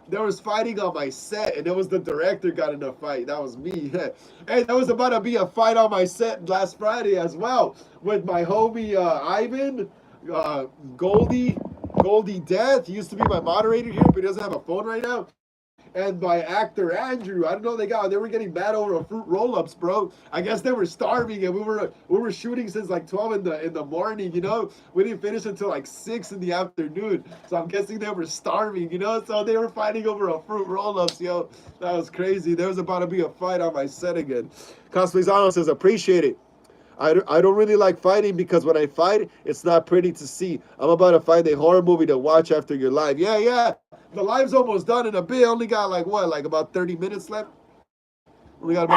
There was fighting on my set, and it was the director got in a fight. That was me. Hey, that was about to be a fight on my set last Friday as well with my homie Ivan, Goldie Death. He used to be my moderator here, but he doesn't have a phone right now. And my actor Andrew, I don't know, they were getting mad over fruit roll-ups, bro. I guess they were starving, and we were shooting since like 12 in the morning, you know. We didn't finish until like 6 in the afternoon, so I'm guessing they were starving, you know. So they were fighting over a fruit roll-ups, yo. That was crazy. There was about to be a fight on my set again. Cosplayzano says, appreciate it. I don't really like fighting because when I fight, it's not pretty to see. I'm about to find a horror movie to watch after your live. Yeah. The live's almost done in a bit. Only got like about 30 minutes left? We only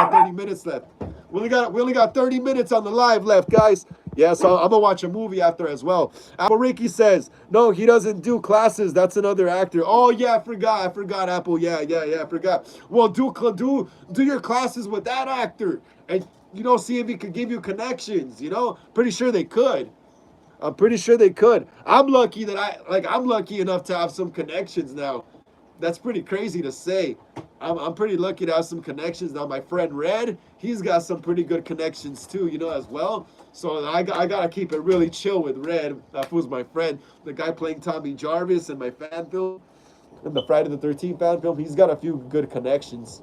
got 30 minutes on the live left, guys. Yeah, so I'm gonna watch a movie after as well. Apple Ricky says, no, he doesn't do classes. That's another actor. Oh yeah, I forgot, Apple. Yeah, I forgot. Well, do your classes with that actor. And see if he could give you connections, Pretty sure they could. I'm pretty sure they could. I'm lucky enough to have some connections now. That's pretty crazy to say. I'm pretty lucky to have some connections. Now my friend Red, he's got some pretty good connections too, you know, as well. So I gotta keep it really chill with Red. That fool's my friend. The guy playing Tommy Jarvis in my fan film, in the Friday the 13th fan film. He's got a few good connections.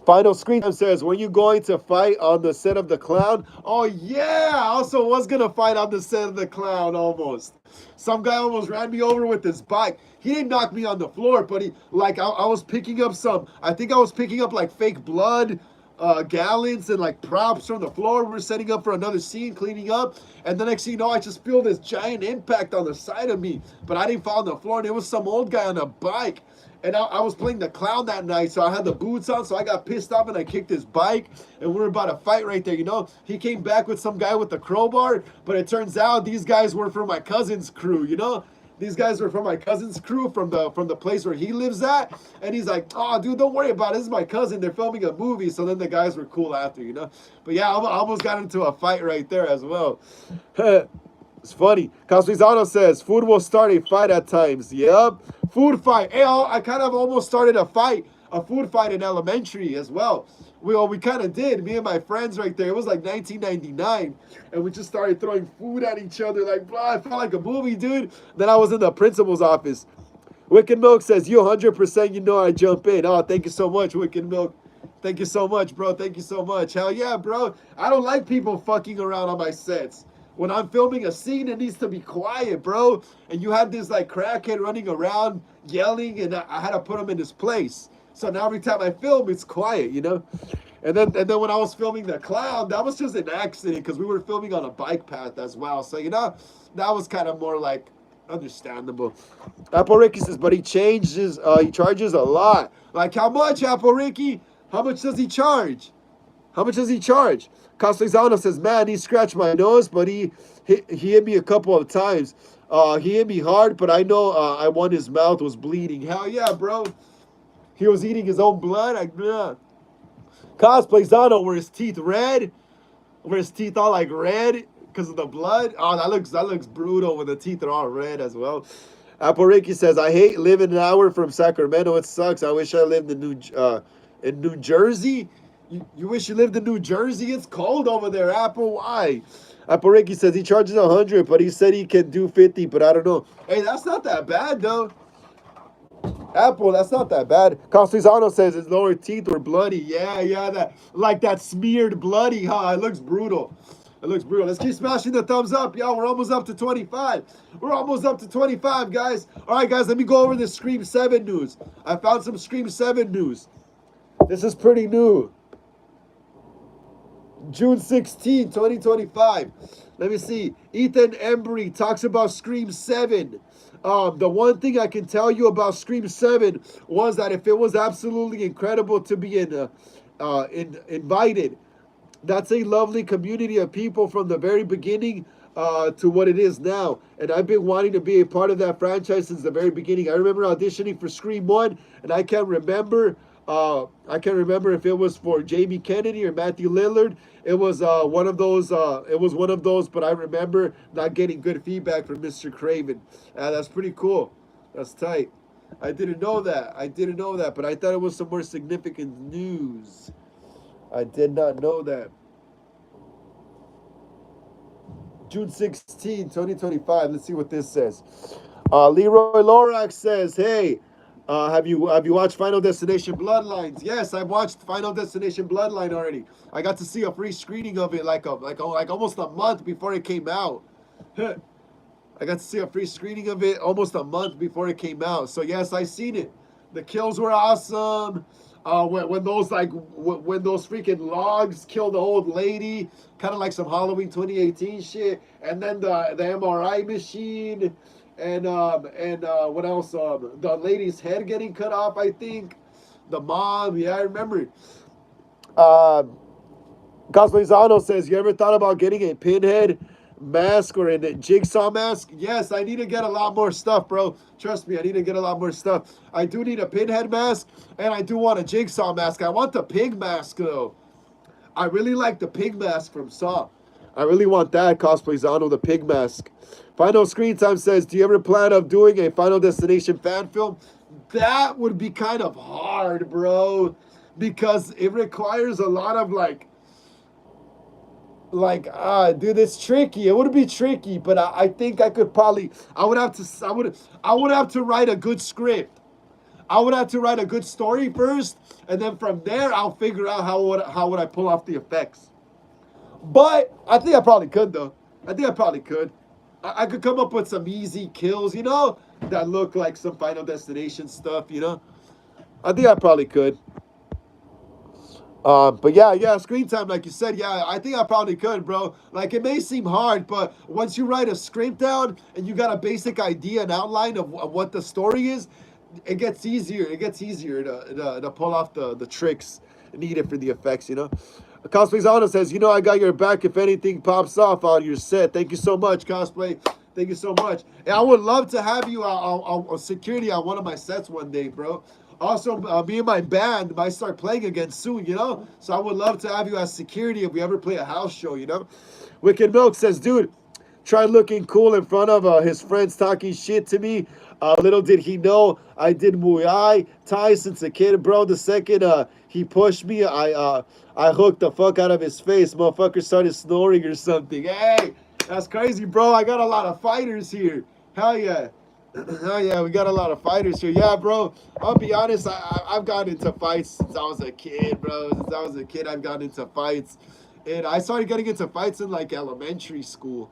Final screen time says, when you going to fight on the set of The Clown? Oh, yeah. I also was going to fight on the set of The Clown almost. Some guy almost ran me over with his bike. He didn't knock me on the floor, but I was picking up I think I was picking up like fake blood, gallons and like props from the floor. We were setting up for another scene, cleaning up. And the next thing you know, I just feel this giant impact on the side of me. But I didn't fall on the floor, and it was some old guy on a bike. And I was playing The Clown that night, so I had the boots on, so I got pissed off and I kicked his bike, and we were about to fight right there, you know? He came back with some guy with the crowbar, but it turns out these guys were from my cousin's crew, you know? These guys were from my cousin's crew from the place where he lives at, and he's like, oh, dude, don't worry about it. This is my cousin. They're filming a movie, so then the guys were cool after, you know? But yeah, I almost got into a fight right there as well. It's funny. Castellano says, food will start a fight at times. Yep. Food fight. Hey, I kind of almost started a food fight in elementary as well. We kind of did. Me and my friends right there. It was like 1999. And we just started throwing food at each other. Like, bro, I felt like a movie, dude. Then I was in the principal's office. Wicked Milk says, you 100% you know I jump in. Oh, thank you so much, Wicked Milk. Thank you so much, bro. Thank you so much. Hell yeah, bro. I don't like people fucking around on my sets. When I'm filming a scene, it needs to be quiet, bro. And you had this like crackhead running around yelling, and I had to put him in his place. So now every time I film, it's quiet, you know. And then when I was filming The Clown, that was just an accident because we were filming on a bike path as well. So you know, that was kind of more like understandable. Apple Ricky says, but he charges a lot. Like how much, Apple Ricky? How much does he charge? How much does he charge? Castellano says, man, he scratched my nose, but he hit me a couple of times. He hit me hard, but I know I won. His mouth was bleeding. Hell yeah, bro. He was eating his own blood. Cosplayzano, were his teeth red? Were his teeth all like red because of the blood? Oh, that looks brutal when the teeth are all red as well. Apple Ricky says, I hate living an hour from Sacramento. It sucks. I wish I lived in New Jersey. You wish you lived in New Jersey? It's cold over there, Apple. Why? Apple Ricky says he charges 100, but he said he can do 50, but I don't know. Hey, that's not that bad, though. Apple, that's not that bad. Castellano says his lower teeth were bloody. Yeah, that smeared bloody, huh? It looks brutal. It looks brutal. Let's keep smashing the thumbs up, y'all. We're almost up to 25. We're almost up to 25, guys. All right, guys, let me go over the Scream 7 news. I found some Scream 7 news. This is pretty new. June 16, 2025. Let me see. Ethan Embry talks about Scream 7. The one thing I can tell you about Scream 7 was that if it was absolutely incredible to be invited, that's a lovely community of people from the very beginning to what it is now. And I've been wanting to be a part of that franchise since the very beginning. I remember auditioning for Scream 1, and I can't remember if it was for Jamie Kennedy or Matthew Lillard. It was one of those. But I remember not getting good feedback from Mr. Craven. That's pretty cool. That's tight. I didn't know that, but I thought it was some more significant news. I did not know that. June 16, 2025. Let's see what this says. Leroy Lorax says, hey, have you watched Final Destination Bloodlines? Yes, I've watched Final Destination Bloodline already. I got to see a free screening of it like almost a month before it came out. I got to see a free screening of it almost a month before it came out. So yes, I seen it. The kills were awesome. When those freaking logs killed the old lady, kind of like some Halloween 2018 shit, and then the MRI machine. And what else? The lady's head getting cut off, I think. The mom, yeah, I remember. Castellano says, you ever thought about getting a Pinhead mask or a Jigsaw mask? Yes, I need to get a lot more stuff, bro. Trust me, I need to get a lot more stuff. I do need a Pinhead mask, and I do want a Jigsaw mask. I want the pig mask, though. I really like the pig mask from Saw. I really want that, Cosplayzano, the pig mask. Final Screen Time says, do you ever plan of doing a Final Destination fan film? that would be kind of hard, bro, because it requires a lot of dude, it's tricky. It would be tricky, but I think I could probably. I would have to write a good script. I would have to write a good story first, and then from there I'll figure out how would I pull off the effects. But I think I probably could though. I think I probably could. I could come up with some easy kills, that look like some Final Destination stuff. I think I probably could. But yeah, screen time, like you said, yeah, I think I probably could, bro. Like it may seem hard, but once you write a script down and you got a basic idea and outline of what the story is, it gets easier. It gets easier to pull off the tricks needed for the effects. Cosplay Zano says, I got your back if anything pops off on your set. Thank you so much, Cosplay. Thank you so much. And I would love to have you on security on one of my sets one day, bro. Also, me and my band might start playing again soon. So I would love to have you as security if we ever play a house show. Wicked Milk says, dude, try looking cool in front of his friends talking shit to me. Little did he know I did Muay Thai since a kid, bro. The second he pushed me, I hooked the fuck out of his face. Motherfucker started snoring or something. Hey, that's crazy, bro. I got a lot of fighters here. Hell yeah. Hell yeah, we got a lot of fighters here. Yeah, bro. I'll be honest, I've gotten into fights since I was a kid, bro. Since I was a kid, I've gotten into fights. And I started getting into fights in like elementary school.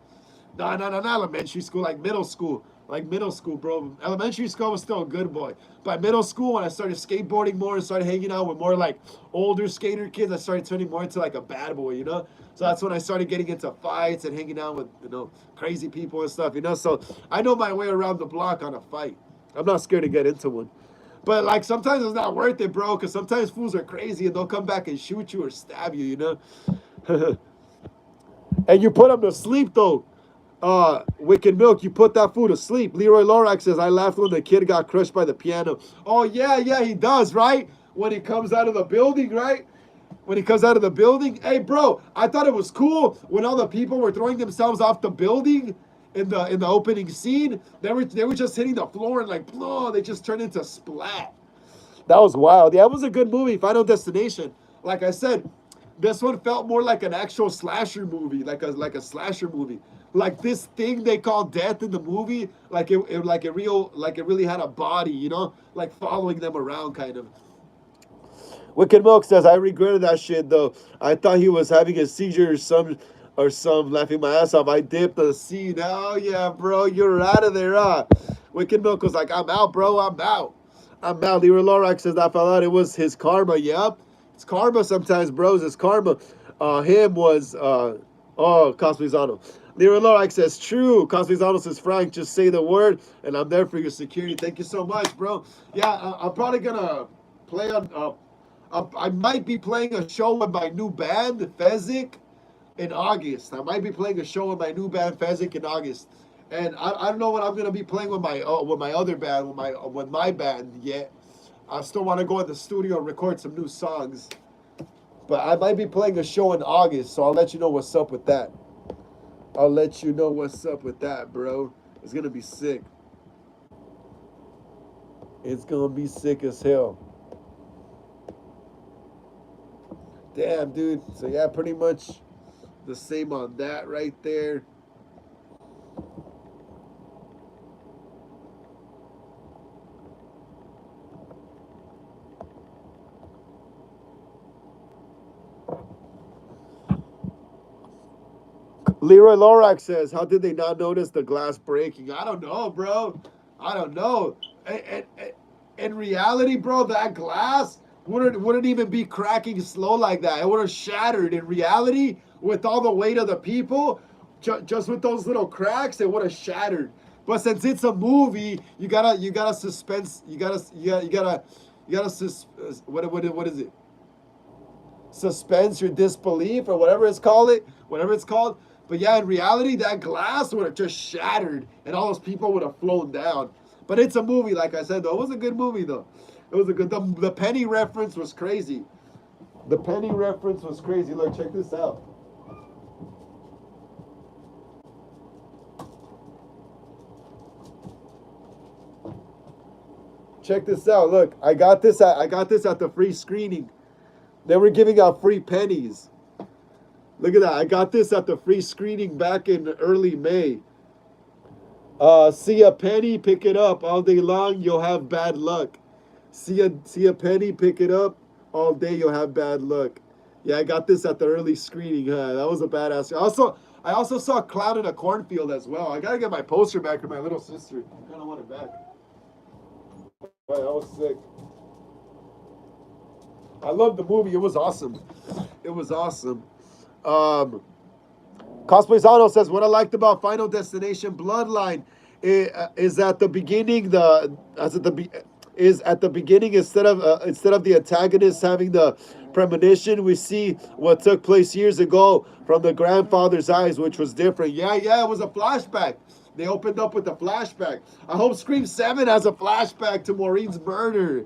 No, not elementary school, like middle school. Like middle school, bro. Elementary school, I was still a good boy. By middle school, when I started skateboarding more and started hanging out with more like older skater kids, I started turning more into like a bad boy. So that's when I started getting into fights and hanging out with, crazy people and stuff. So I know my way around the block on a fight. I'm not scared to get into one. But like sometimes it's not worth it, bro, because sometimes fools are crazy and they'll come back and shoot you or stab you. And you put them to sleep though. Wicked Milk, you put that fool to sleep. Leroy Lorax says, I laughed when the kid got crushed by the piano. Oh, yeah, he does, right? When he comes out of the building, right? When he comes out of the building. Hey, bro, I thought it was cool when all the people were throwing themselves off the building in the opening scene. They were just hitting the floor and like, blow, they just turned into splat. That was wild. Yeah, it was a good movie, Final Destination. Like I said, this one felt more like an actual slasher movie, like a slasher movie. Like this thing they call death in the movie, like it really had a body, like following them around kind of. Wicked Milk says, I regretted that shit though. I thought he was having a seizure or some laughing my ass off. I dipped the scene. Oh yeah, bro, you're out of there, huh? Wicked Milk was like, I'm out, bro, I'm out. I'm out. Leroy Lorax says, I found out it was his karma. Yep. It's karma sometimes, bros. It's karma. Him was Cosplay Zano. Leroy Lorax says, true. Cosplay Zano says, Frank, just say the word, and I'm there for your security. Thank you so much, bro. Yeah, I'm probably gonna play on. I might be playing a show with my new band, Fezzik, in August. I might be playing a show with my new band, Fezzik, in August. And I don't know what I'm gonna be playing with my other band, with my band yet. I still want to go in the studio and record some new songs. But I might be playing a show in August, so I'll let you know what's up with that. I'll let you know what's up with that, bro. It's gonna be sick. It's gonna be sick as hell. Damn, dude. So yeah, pretty much the same on that right there. Leroy Lorax says, how did they not notice the glass breaking? I don't know, bro. I don't know. In reality, bro, that glass wouldn't even be cracking slow like that. It would have shattered. In reality, with all the weight of the people, just with those little cracks, it would have shattered. But since it's a movie, you gotta suspense. You gotta what is it? Suspense your disbelief or whatever it's called. But yeah, in reality, that glass would have just shattered and all those people would have flown down. But it's a movie, like I said, though. It was a good movie, though. It was a good. The penny reference was crazy. The penny reference was crazy. Look, check this out. check this out. Look, I got this at the free screening. They were giving out free pennies. Look at that. I got this at the free screening back in early May. See a penny, pick it up all day long. You'll have bad luck. See a penny, pick it up all day. You'll have bad luck. Yeah, I got this at the early screening. Huh? That was a badass. I also saw Clown in a Cornfield as well. I gotta get my poster back from my little sister. I kind of want it back. Right, that was sick. I loved the movie. It was awesome. It was awesome. Cosplayzano says, what I liked about Final Destination Bloodline is at the beginning instead of the antagonist having the premonition, we see what took place years ago from the grandfather's eyes, which was different. Yeah, it was a flashback. They opened up with a flashback. I hope Scream 7 has a flashback to Maureen's murder.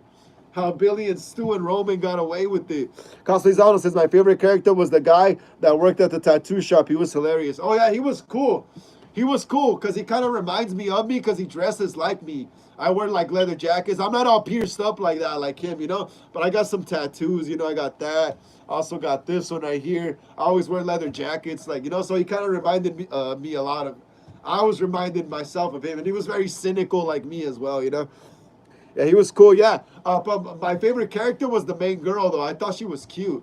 How Billy and Stu and Roman got away with it. Coslizano says, my favorite character was the guy that worked at the tattoo shop. He was hilarious. Oh, yeah, he was cool. He was cool because he kind of reminds me of me because he dresses like me. I wear like leather jackets. I'm not all pierced up like that, like him, you know? But I got some tattoos, you know? I got that. Also got this one right here. I always wear leather jackets, like, you know? So he kind of reminded me a lot of... I was reminded myself of him. And he was very cynical like me as well, you know? Yeah, he was cool, yeah. But my favorite character was the main girl, though. I thought she was cute.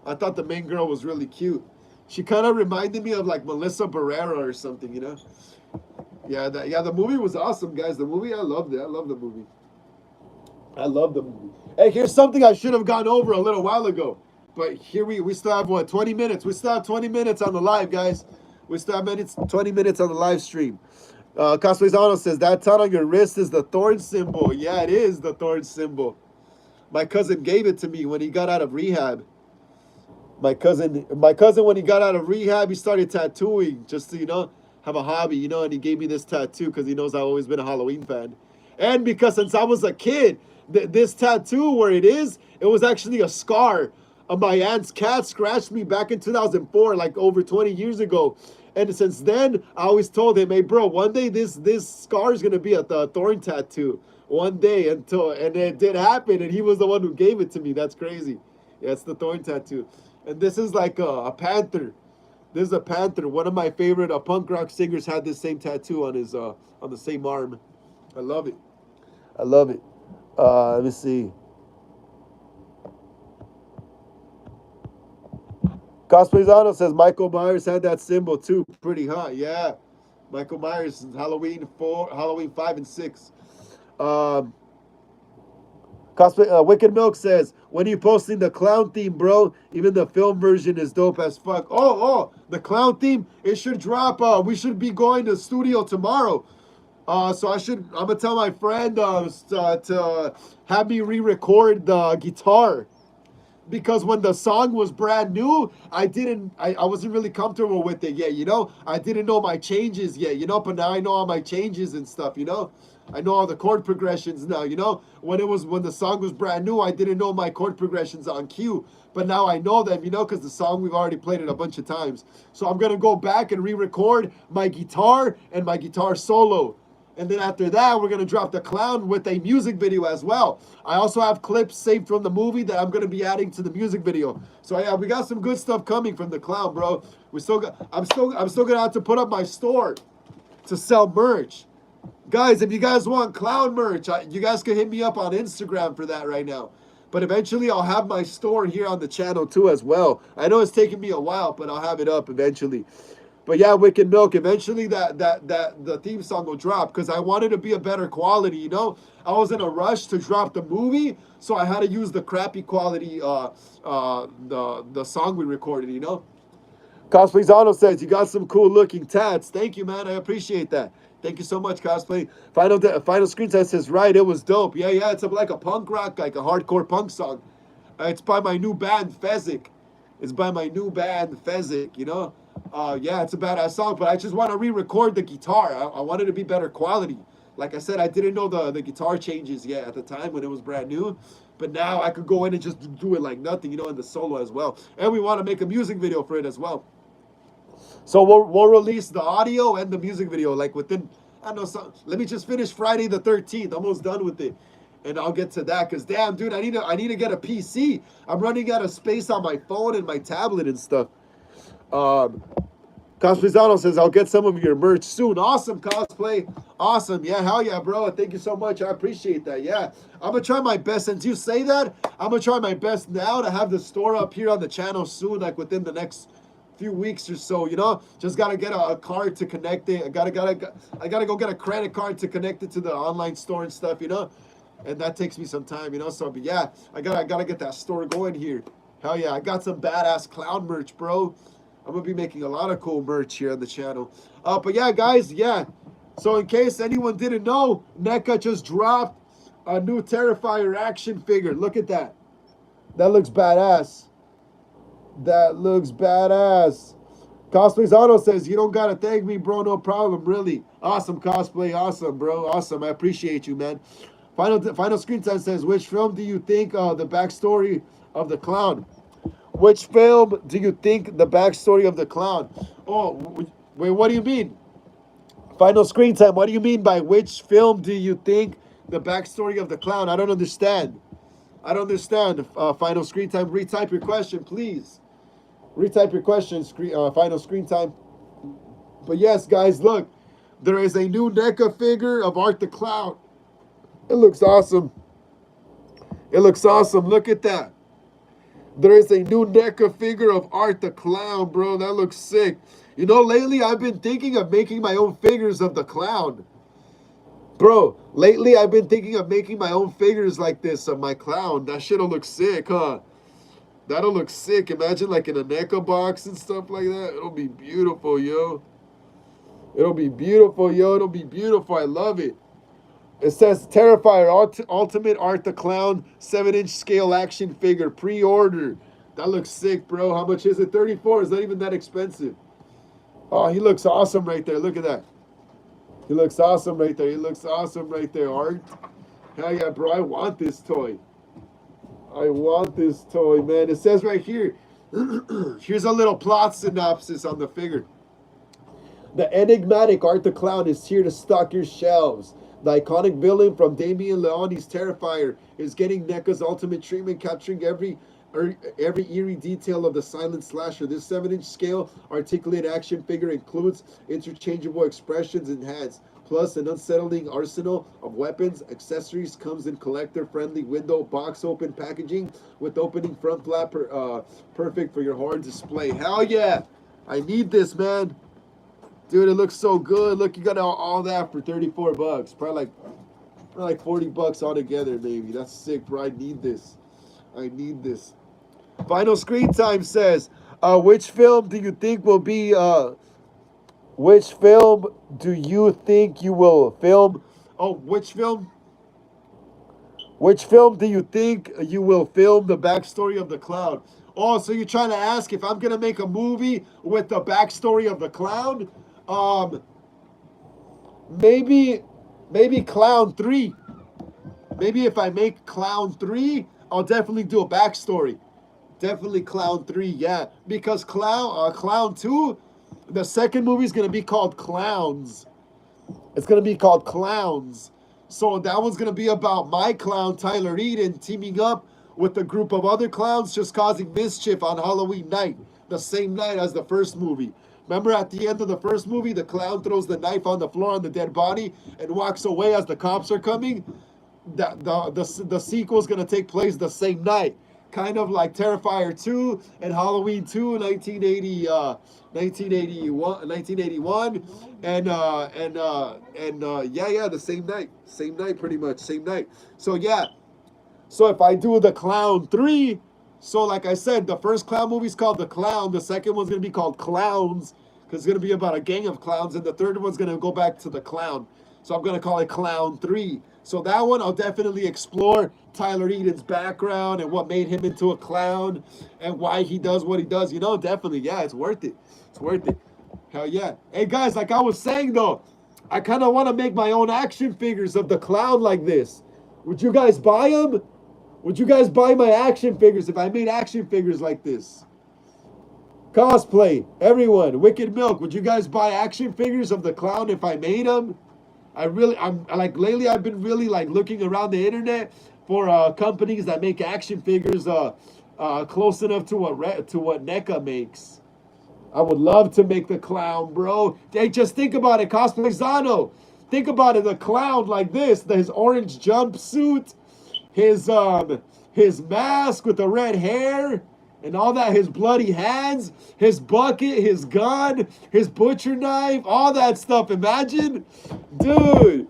I thought the main girl was really cute. She kind of reminded me of, like, Melissa Barrera or something, you know? Yeah, the movie was awesome, guys. The movie, I loved it. I love the movie. I love the movie. Hey, here's something I should have gone over a little while ago. But here we still have, what, 20 minutes? We still have 20 minutes on the live, guys. We still have 20 minutes on the live stream. Cosplayzano says, that tat on your wrist is the thorn symbol. Yeah, it is the thorn symbol. My cousin gave it to me when he got out of rehab. My cousin, when he got out of rehab, he started tattooing just to, you know, have a hobby, you know, and he gave me this tattoo because he knows I've always been a Halloween fan. And because since I was a kid, this tattoo where it was actually a scar. My aunt's cat scratched me back in 2004, like over 20 years ago. And since then, I always told him, hey, bro, one day this scar is going to be a thorn tattoo. One day and it did happen, and he was the one who gave it to me. That's crazy. Yeah, it's the thorn tattoo. And this is like a panther. This is a panther. One of my favorite punk rock singers had this same tattoo on his on the same arm. I love it. I love it. Let me see. Cosplayzano says Michael Myers had that symbol too. Pretty hot, yeah. Michael Myers, Halloween 5 and 6. Wicked Milk says, when are you posting the clown theme, bro? Even the film version is dope as fuck. Oh, the clown theme, it should drop. We should be going to the studio tomorrow. So I'm gonna tell my friend to have me re-record the guitar. Because when the song was brand new, I wasn't really comfortable with it yet, you know? I didn't know my changes yet, you know? But now I know all my changes and stuff, you know? I know all the chord progressions now, you know? When the song was brand new, I didn't know my chord progressions on cue. But now I know them, you know, because the song, we've already played it a bunch of times. So I'm going to go back and re-record my guitar and my guitar solo. And then after that, we're going to drop the clown with a music video as well. I also have clips saved from the movie that I'm going to be adding to the music video. So yeah, we got some good stuff coming from the clown, bro. I'm still going to have to put up my store to sell merch. Guys, if you guys want clown merch, you guys can hit me up on Instagram for that right now. But eventually, I'll have my store here on the channel too as well. I know it's taking me a while, but I'll have it up eventually. But yeah, Wicked Milk, eventually the theme song will drop because I wanted to be a better quality, you know? I was in a rush to drop the movie, so I had to use the crappy quality, the song we recorded, you know? Cosplayzano says, you got some cool looking tats. Thank you, man. I appreciate that. Thank you so much, Cosplay. Final Screenshot says, right, it was dope. Yeah, it's like a punk rock, like a hardcore punk song. It's by my new band, Fezzik. You know? Yeah, it's a badass song, but I just want to re-record the guitar. I wanted to be better quality. Like I said, I didn't know the guitar changes yet at the time when it was brand new. But now I could go in and just do it like nothing, you know, in the solo as well. And we want to make a music video for it as well. So we'll release the audio and the music video like within, I don't know, let me just finish Friday the 13th. Almost done with it. and I'll get to that. Cause damn, dude, I need to get a PC. I'm running out of space on my phone and my tablet and stuff. Um, Cosplayzano says, I'll get some of your merch soon. Awesome, Cosplay. Awesome. Yeah, hell yeah, bro. Thank you so much. I appreciate that. Yeah. I'm going to try my best. Since you say that, I'm going to try my best now to have the store up here on the channel soon, like within the next few weeks or so, you know? Just got to get a card to connect it. I gotta go get a credit card to connect it to the online store and stuff, you know? And that takes me some time, you know? So, but yeah, I gotta get that store going here. Hell yeah. I got some badass clown merch, bro. I'm going to be making a lot of cool merch here on the channel. But yeah, guys, yeah. So in case anyone didn't know, NECA just dropped a new Terrifier action figure. Look at that. That looks badass. That looks badass. Cosplayzano says, you don't got to thank me, bro. No problem, really. Awesome, Cosplay. Awesome, bro. Awesome. I appreciate you, man. Final Screen Time says, which film do you think the backstory of the clown? Which film do you think the backstory of the clown? Oh, wait, what do you mean? Final Screen Time, what do you mean by which film do you think the backstory of the clown? I don't understand. I don't understand. Final Screen Time, retype your question, please. Retype your question, Final Screen Time. But yes, guys, look. There is a new NECA figure of Art the Clown. It looks awesome. It looks awesome. Look at that. There is a new NECA figure of Art the Clown, bro. That looks sick. You know, lately I've been thinking of making my own figures of the clown. Bro, lately I've been thinking of making my own figures like this of my clown. That shit'll look sick, huh? That'll look sick. Imagine like in a NECA box and stuff like that. It'll be beautiful, yo. It'll be beautiful, yo. It'll be beautiful. I love it. It says Terrifier Ultimate Art the Clown 7-inch scale action figure pre-order. That looks sick, bro. How much is it? $34. It's not even that expensive. Oh, he looks awesome right there. Look at that. He looks awesome right there. He looks awesome right there, Art. Hell yeah, bro. I want this toy. I want this toy, man. It says right here. Here's a little plot synopsis on the figure. The enigmatic Art the Clown is here to stock your shelves. The iconic villain from Damien Leone's Terrifier is getting NECA's ultimate treatment, capturing every eerie detail of the silent slasher. This 7-inch scale articulated action figure includes interchangeable expressions and hands, plus an unsettling arsenal of weapons. Accessories comes in collector-friendly window box open packaging with opening front flap, perfect for your horror display. Hell yeah! I need this, man. Dude, it looks so good. Look, you got all that for $34. Probably like $40 altogether, maybe. That's sick, bro. I need this. I need this. Final Screen Time says, which film do you think will be, which film do you think you will film? Oh, which film? Which film do you think you will film the backstory of the clown? Oh, so you're trying to ask if I'm going to make a movie with the backstory of the clown? Maybe Clown 3. Maybe if I make Clown 3, I'll definitely do a backstory. Definitely Clown 3, yeah. Because Clown 2, the second movie is going to be called Clowns. It's going to be called Clowns. So that one's going to be about my clown, Tyler Eden, teaming up with a group of other clowns just causing mischief on Halloween night. The same night as the first movie. Remember at the end of the first movie, the clown throws the knife on the floor on the dead body and walks away as the cops are coming? The sequel is going to take place the same night. Kind of like Terrifier 2 and Halloween 2 in 1981. And yeah, the same night. Same night, pretty much. Same night. So, yeah. So if I do the Clown 3... So, like I said, the first clown movie is called The Clown. The second one's going to be called Clowns because it's going to be about a gang of clowns. And the third one's going to go back to the clown. So I'm going to call it Clown 3. So that one, I'll definitely explore Tyler Eden's background and what made him into a clown and why he does what he does. You know, definitely, yeah, it's worth it. It's worth it. Hell yeah. Hey, guys, like I was saying, though, I kind of want to make my own action figures of the clown like this. Would you guys buy them? Would you guys buy my action figures if I made action figures like this? Cosplay, everyone, Wicked Milk, would you guys buy action figures of the clown if I made them? I'm like lately I've been really like looking around the internet for companies that make action figures close enough to what NECA makes. I would love to make the clown, bro. Hey, just think about it, Cosplay Zano. Think about it, the clown like this, his orange jumpsuit, his mask with the red hair and all that, his bloody hands, his bucket, his gun, his butcher knife, all that stuff. Imagine, dude.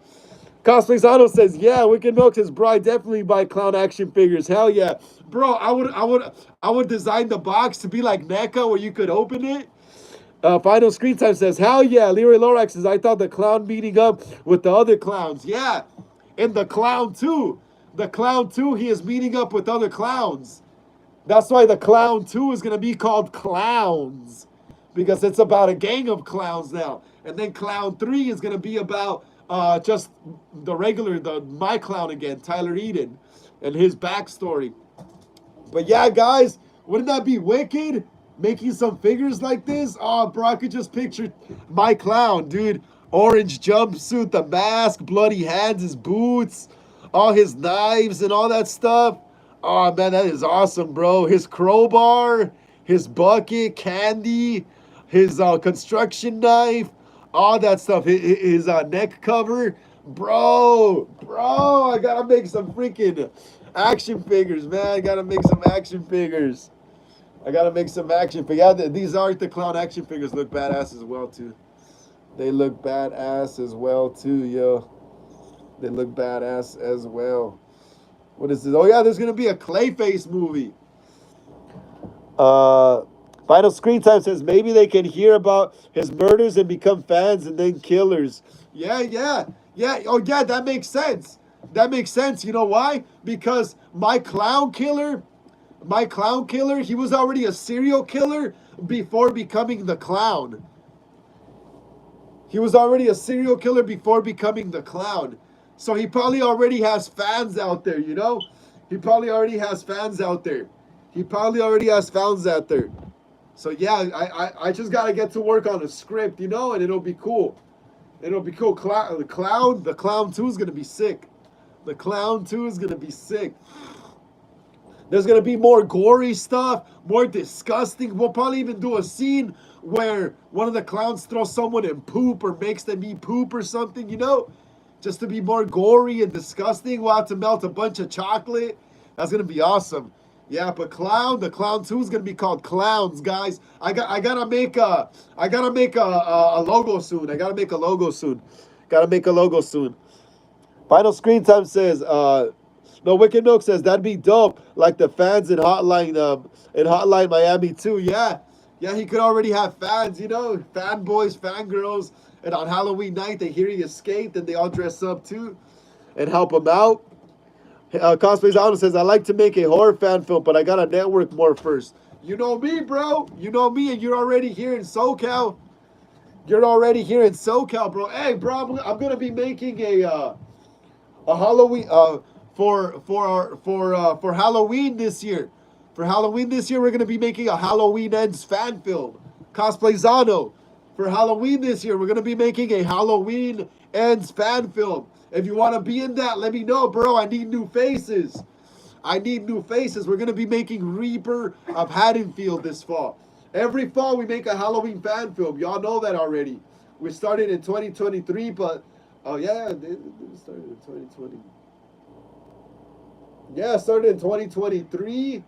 Cosplay Zano says, "Yeah, Wicked Milk says, bro, I definitely buy clown action figures. Hell yeah, bro. I would design the box to be like NECA, where you could open it." Final Screen Time says, "Hell yeah." Leroy Lorax says, "I thought the clown meeting up with the other clowns. Yeah, and the clown too. The clown too. He is meeting up with other clowns. That's why the clown 2 is gonna be called Clowns, because it's about a gang of clowns now. And then clown 3 is gonna be about just the my clown again, Tyler Eden, and his backstory. But yeah, guys, wouldn't that be wicked? Making some figures like this? Oh, bro, I could just picture my clown, dude. Orange jumpsuit, the mask, bloody hands, his boots, all his knives and all that stuff. Oh man, that is awesome, bro. His crowbar, his bucket, candy, his construction knife, all that stuff. His neck cover, bro. I gotta make some freaking action figures, man. I gotta make some action figures. I gotta make some action figures. Yeah, these Art the Clown action figures look badass as well too. They look badass as well too, yo. They look badass as well. What is this? Oh yeah, there's gonna be a Clayface movie. Uh, Final Screen Time says maybe they can hear about his murders and become fans and then killers. Yeah. Oh yeah, that makes sense. That makes sense. You know why? Because my clown killer, he was already a serial killer before becoming the clown. He was already a serial killer before becoming the clown. So he probably already has fans out there, you know? He probably already has fans out there. He probably already has fans out there. So yeah, I just gotta get to work on a script, you know, and it'll be cool. It'll be cool. The clown 2 is gonna be sick. The clown 2 is gonna be sick. There's gonna be more gory stuff, more disgusting. We'll probably even do a scene where one of the clowns throws someone in poop or makes them eat poop or something, you know? Just to be more gory and disgusting. We'll have to melt a bunch of chocolate. That's gonna be awesome. Yeah, but the clown 2 is gonna be called Clowns, guys. I gotta make a logo soon. I gotta make a logo soon. Gotta make a logo soon. Final Screen Time says, no, Wicked Milk says that'd be dope, like the fans in Hotline Miami too. Yeah, he could already have fans, you know, fanboys, fangirls, and on Halloween night they hear he escaped and they all dress up too, and help him out. Cosplays Auto says I like to make a horror fan film, but I gotta network more first. You know me, bro. You know me, and you're already here in SoCal. You're already here in SoCal, bro. Hey, bro, I'm gonna be making a Halloween for Halloween this year. For Halloween this year, we're gonna be making a Halloween Ends fan film. Cosplay Zano. For Halloween this year, we're gonna be making a Halloween Ends fan film. If you want to be in that, let me know, bro. I need new faces. I need new faces. We're gonna be making Reaper of Haddonfield this fall. Every fall we make a Halloween fan film. Y'all know that already. We started in 2023, but oh yeah, it started in 2020. Yeah, it started in 2023.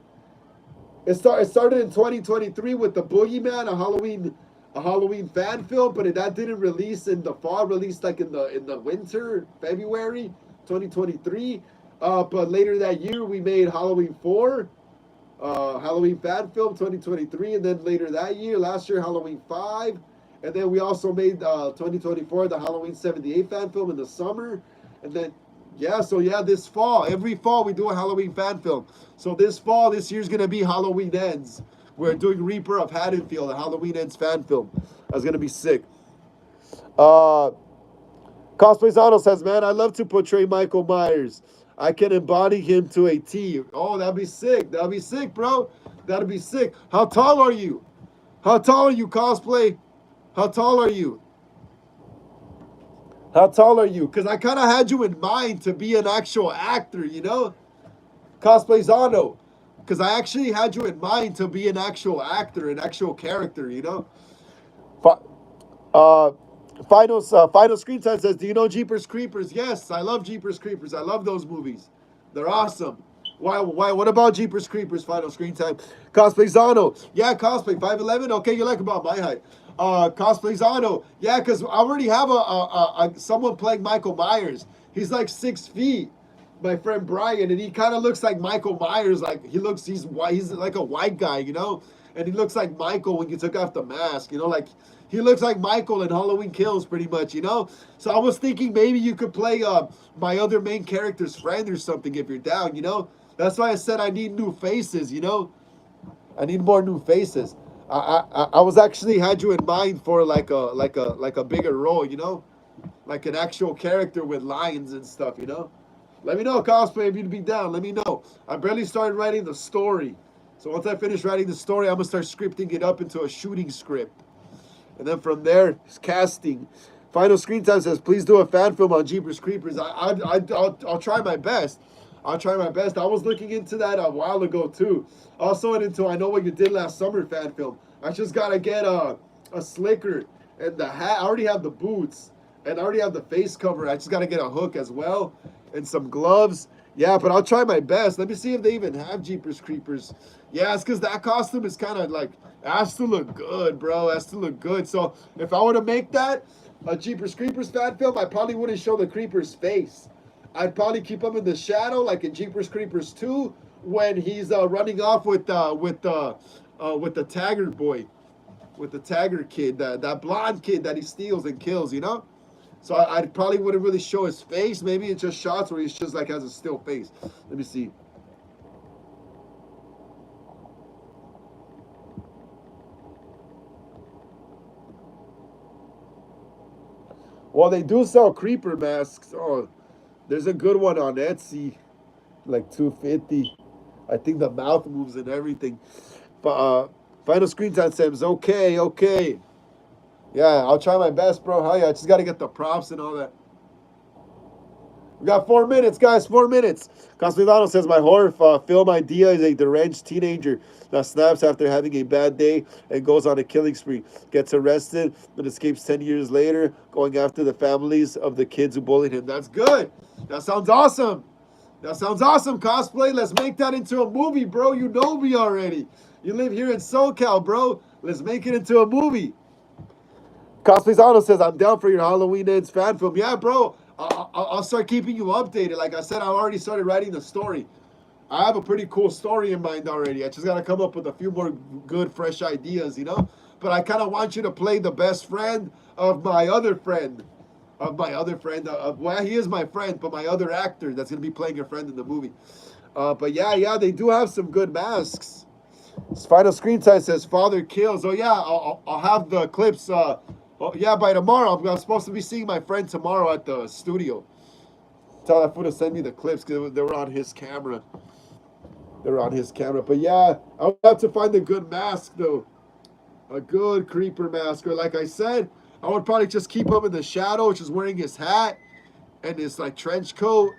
It started in 2023 with the Boogeyman, a Halloween fan film, but that didn't release in the fall. Released like in the winter, February 2023. But later that year we made Halloween 4, Halloween fan film 2023, and then later that year, last year Halloween 5, and then we also made 2024 the Halloween 78 fan film in the summer, and then. Yeah, so yeah, this fall, every fall we do a Halloween fan film. So this fall, this year's gonna be Halloween Ends. We're doing Reaper of Haddonfield, a Halloween Ends fan film. That's gonna be sick. Cosplay Zano says, man, I love to portray Michael Myers. I can embody him to a T. Oh, that'd be sick. That'd be sick, bro. That'd be sick. How tall are you? How tall are you, Cosplay? How tall are you? How tall are you? Because I kind of had you in mind to be an actual actor, you know? Cosplay Zano. Because I actually had you in mind to be an actual actor, an actual character, you know? Fi- Uh, Final Screen Time says, do you know Jeepers Creepers? Yes, I love Jeepers Creepers. I love those movies. They're awesome. Why? What about Jeepers Creepers? Final Screen Time. Cosplay Zano. Yeah, cosplay 5'11". Okay, you like about my height. Cosplay Zano. Yeah, because I already have someone playing Michael Myers. He's like 6 feet. My friend Brian, and he kind of looks like Michael Myers. Like he's white. He's like a white guy, you know, and he looks like Michael when you took off the mask. You know, like he looks like Michael in Halloween Kills, pretty much. You know, so I was thinking maybe you could play my other main character's friend or something if you're down. You know, that's why I said I need new faces. You know, I need more new faces. I was actually had you in mind for like a bigger role. You know, like an actual character with lines and stuff. You know. Let me know, cosplay, if you'd be down. Let me know. I barely started writing the story. So once I finish writing the story, I'm going to start scripting it up into a shooting script. And then from there, it's casting. Final Screen Time says, please do a fan film on Jeepers Creepers. I'll try my best. I'll try my best. I was looking into that a while ago, too. Also into I Know What You Did Last Summer fan film. I just got to get a slicker and the hat. I already have the boots. And I already have the face cover. I just got to get a hook as well and some gloves. Yeah, but I'll try my best. Let me see if they even have Jeepers Creepers. Yeah, it's because that costume is kind of like, it has to look good, bro. It has to look good. So if I were to make that a Jeepers Creepers fan film, I probably wouldn't show the Creeper's face. I'd probably keep him in the shadow, like in Jeepers Creepers 2, when he's running off with the Taggart boy, with the Taggart kid, that blonde kid that he steals and kills, you know? So I probably wouldn't really show his face. Maybe it's just shots where he's just like has a still face. Let me see. Well, they do sell creeper masks. Oh, there's a good one on Etsy, like 250. I think the mouth moves and everything. But Final Screen Time says, okay, okay. Yeah, I'll try my best, bro. Hell yeah, I just got to get the props and all that. We got 4 minutes, guys. 4 minutes. Castellano says my horror film idea is a deranged teenager that snaps after having a bad day and goes on a killing spree, gets arrested, and escapes 10 years later, going after the families of the kids who bullied him. That's good. That sounds awesome. That sounds awesome, cosplay. Let's make that into a movie, bro. You know me already. You live here in SoCal, bro. Let's make it into a movie. Cosplayzano says, I'm down for your Halloween Ends fan film. Yeah, bro. I'll start keeping you updated. Like I said, I already started writing the story. I have a pretty cool story in mind already. I just got to come up with a few more good, fresh ideas, you know? But I kind of want you to play the best friend of my other friend. Well, he is my friend, but my other actor that's going to be playing your friend in the movie. But yeah, they do have some good masks. Final Screen Time says Father Kills. Oh, yeah, I'll have the clips. Yeah, by tomorrow. I'm supposed to be seeing my friend tomorrow at the studio. Tell that fool to send me the clips because they were on his camera. They're on his camera. But yeah, I would have to find a good mask, though. A good creeper mask. Or like I said, I would probably just keep him in the shadow, just wearing his hat and his like trench coat.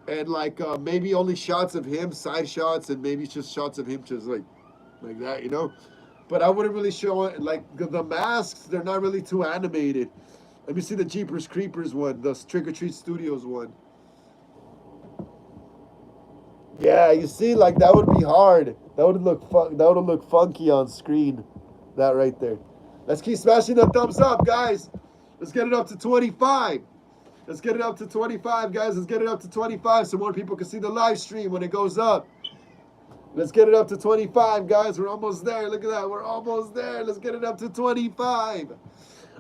And like maybe only shots of him, side shots, and maybe just shots of him just like that, you know? But I wouldn't really show it. Like the masks, they're not really too animated. Let me see the Jeepers Creepers one, the Trick or Treat Studios one. Yeah, you see, like that would be hard. That would look funky on screen. That right there. Let's keep smashing the thumbs up, guys. Let's get it up to 25. Let's get it up to 25, guys. Let's get it up to 25 so more people can see the live stream when it goes up. Let's get it up to 25, guys. We're almost there. Look at that. We're almost there. Let's get it up to 25.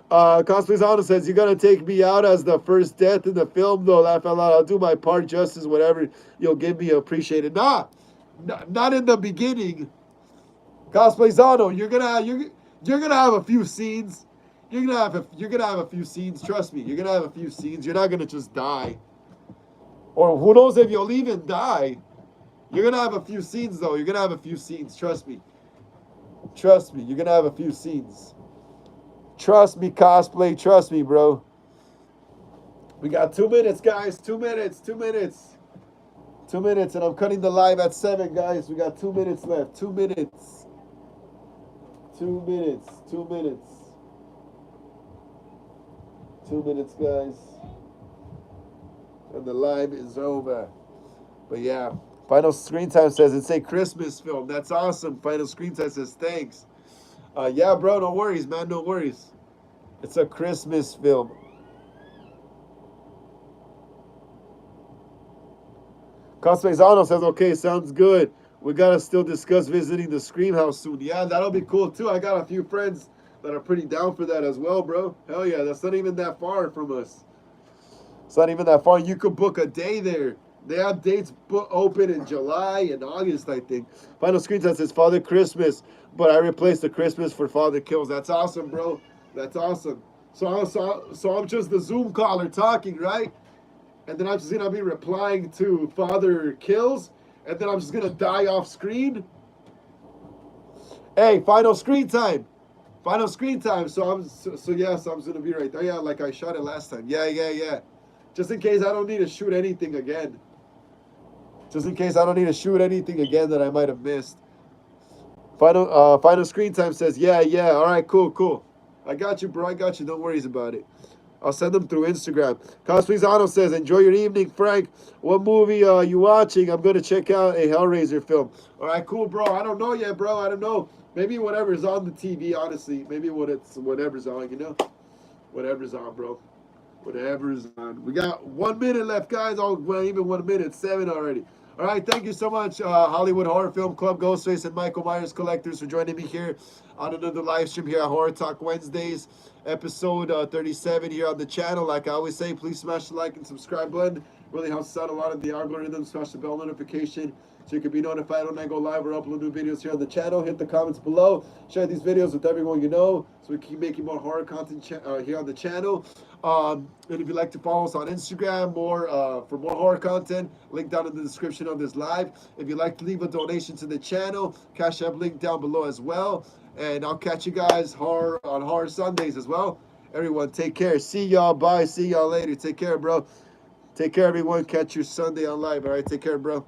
Cosplay Zano says, you're going to take me out as the first death in the film, though. Laugh out loud. I'll do my part justice, whatever you'll give me, appreciate it. Not in the beginning. Cosplay Zano, you're gonna have a few scenes. You're gonna have a few scenes. Trust me, you're gonna have a few scenes. You're not gonna just die. Or who knows if you'll even die. You're gonna have a few scenes though. You're gonna have a few scenes. Trust me. Trust me. You're gonna have a few scenes. Trust me, cosplay. Trust me, bro. We got 2 minutes, guys. 2 minutes. 2 minutes. 2 minutes, and I'm cutting the live at 7, guys. We got 2 minutes left. 2 minutes. 2 minutes. 2 minutes. 2 minutes, guys. And the live is over. But yeah, Final Screen Time says it's a Christmas film. That's awesome. Final Screen Time says thanks. Yeah, bro, no worries, man. No worries. It's a Christmas film. Cosmezano says, okay, sounds good. We gotta still discuss visiting the Scream House soon. Yeah, that'll be cool too. I got a few friends that are pretty down for that as well, bro. Hell yeah, that's not even that far from us. It's not even that far. You could book a day there. They have dates open in July and August, I think. Final Screen Time says Father Christmas, but I replaced the Christmas for Father Kills. That's awesome, bro. That's awesome. So I'm just the Zoom caller talking, right? And then I'm just gonna be replying to Father Kills, and then I'm just gonna die off screen. Hey, Final Screen Time. Final Screen Time. So yes, I'm just gonna be right there. Yeah, like I shot it last time. Yeah. Just in case I don't need to shoot anything again. Just in case I don't need to shoot anything again that I might have missed. Final Screen Time says, yeah. All right, cool. I got you, bro. I got you. Don't worry about it. I'll send them through Instagram. Cosplizano says, enjoy your evening, Frank. What movie are you watching? I'm going to check out a Hellraiser film. All right, cool, bro. I don't know yet, bro. I don't know. Maybe whatever's on the TV, honestly. Maybe whatever's on, you know? Whatever's on, bro. Whatever's on. We got 1 minute left, guys. Oh, well, even 1 minute. 7 already. All right, thank you so much, Hollywood Horror Film Club, Ghostface, and Michael Myers Collectors for joining me here on another live stream here at Horror Talk Wednesdays, episode 37 here on the channel. Like I always say, please smash the like and subscribe button. Really helps out a lot of the algorithm. Smash the bell notification so you can be notified when I go live or upload new videos here on the channel. Hit the comments below. Share these videos with everyone you know so we keep making more horror content here on the channel. And if you'd like to follow us on Instagram for more horror content, link down in the description of this live. If you'd like to leave a donation to the channel, Cash App link down below as well. And I'll catch you guys on Horror Sundays as well. Everyone, take care. See y'all. Bye. See y'all later. Take care, bro. Take care, everyone. Catch you Sunday on live. All right. Take care, bro.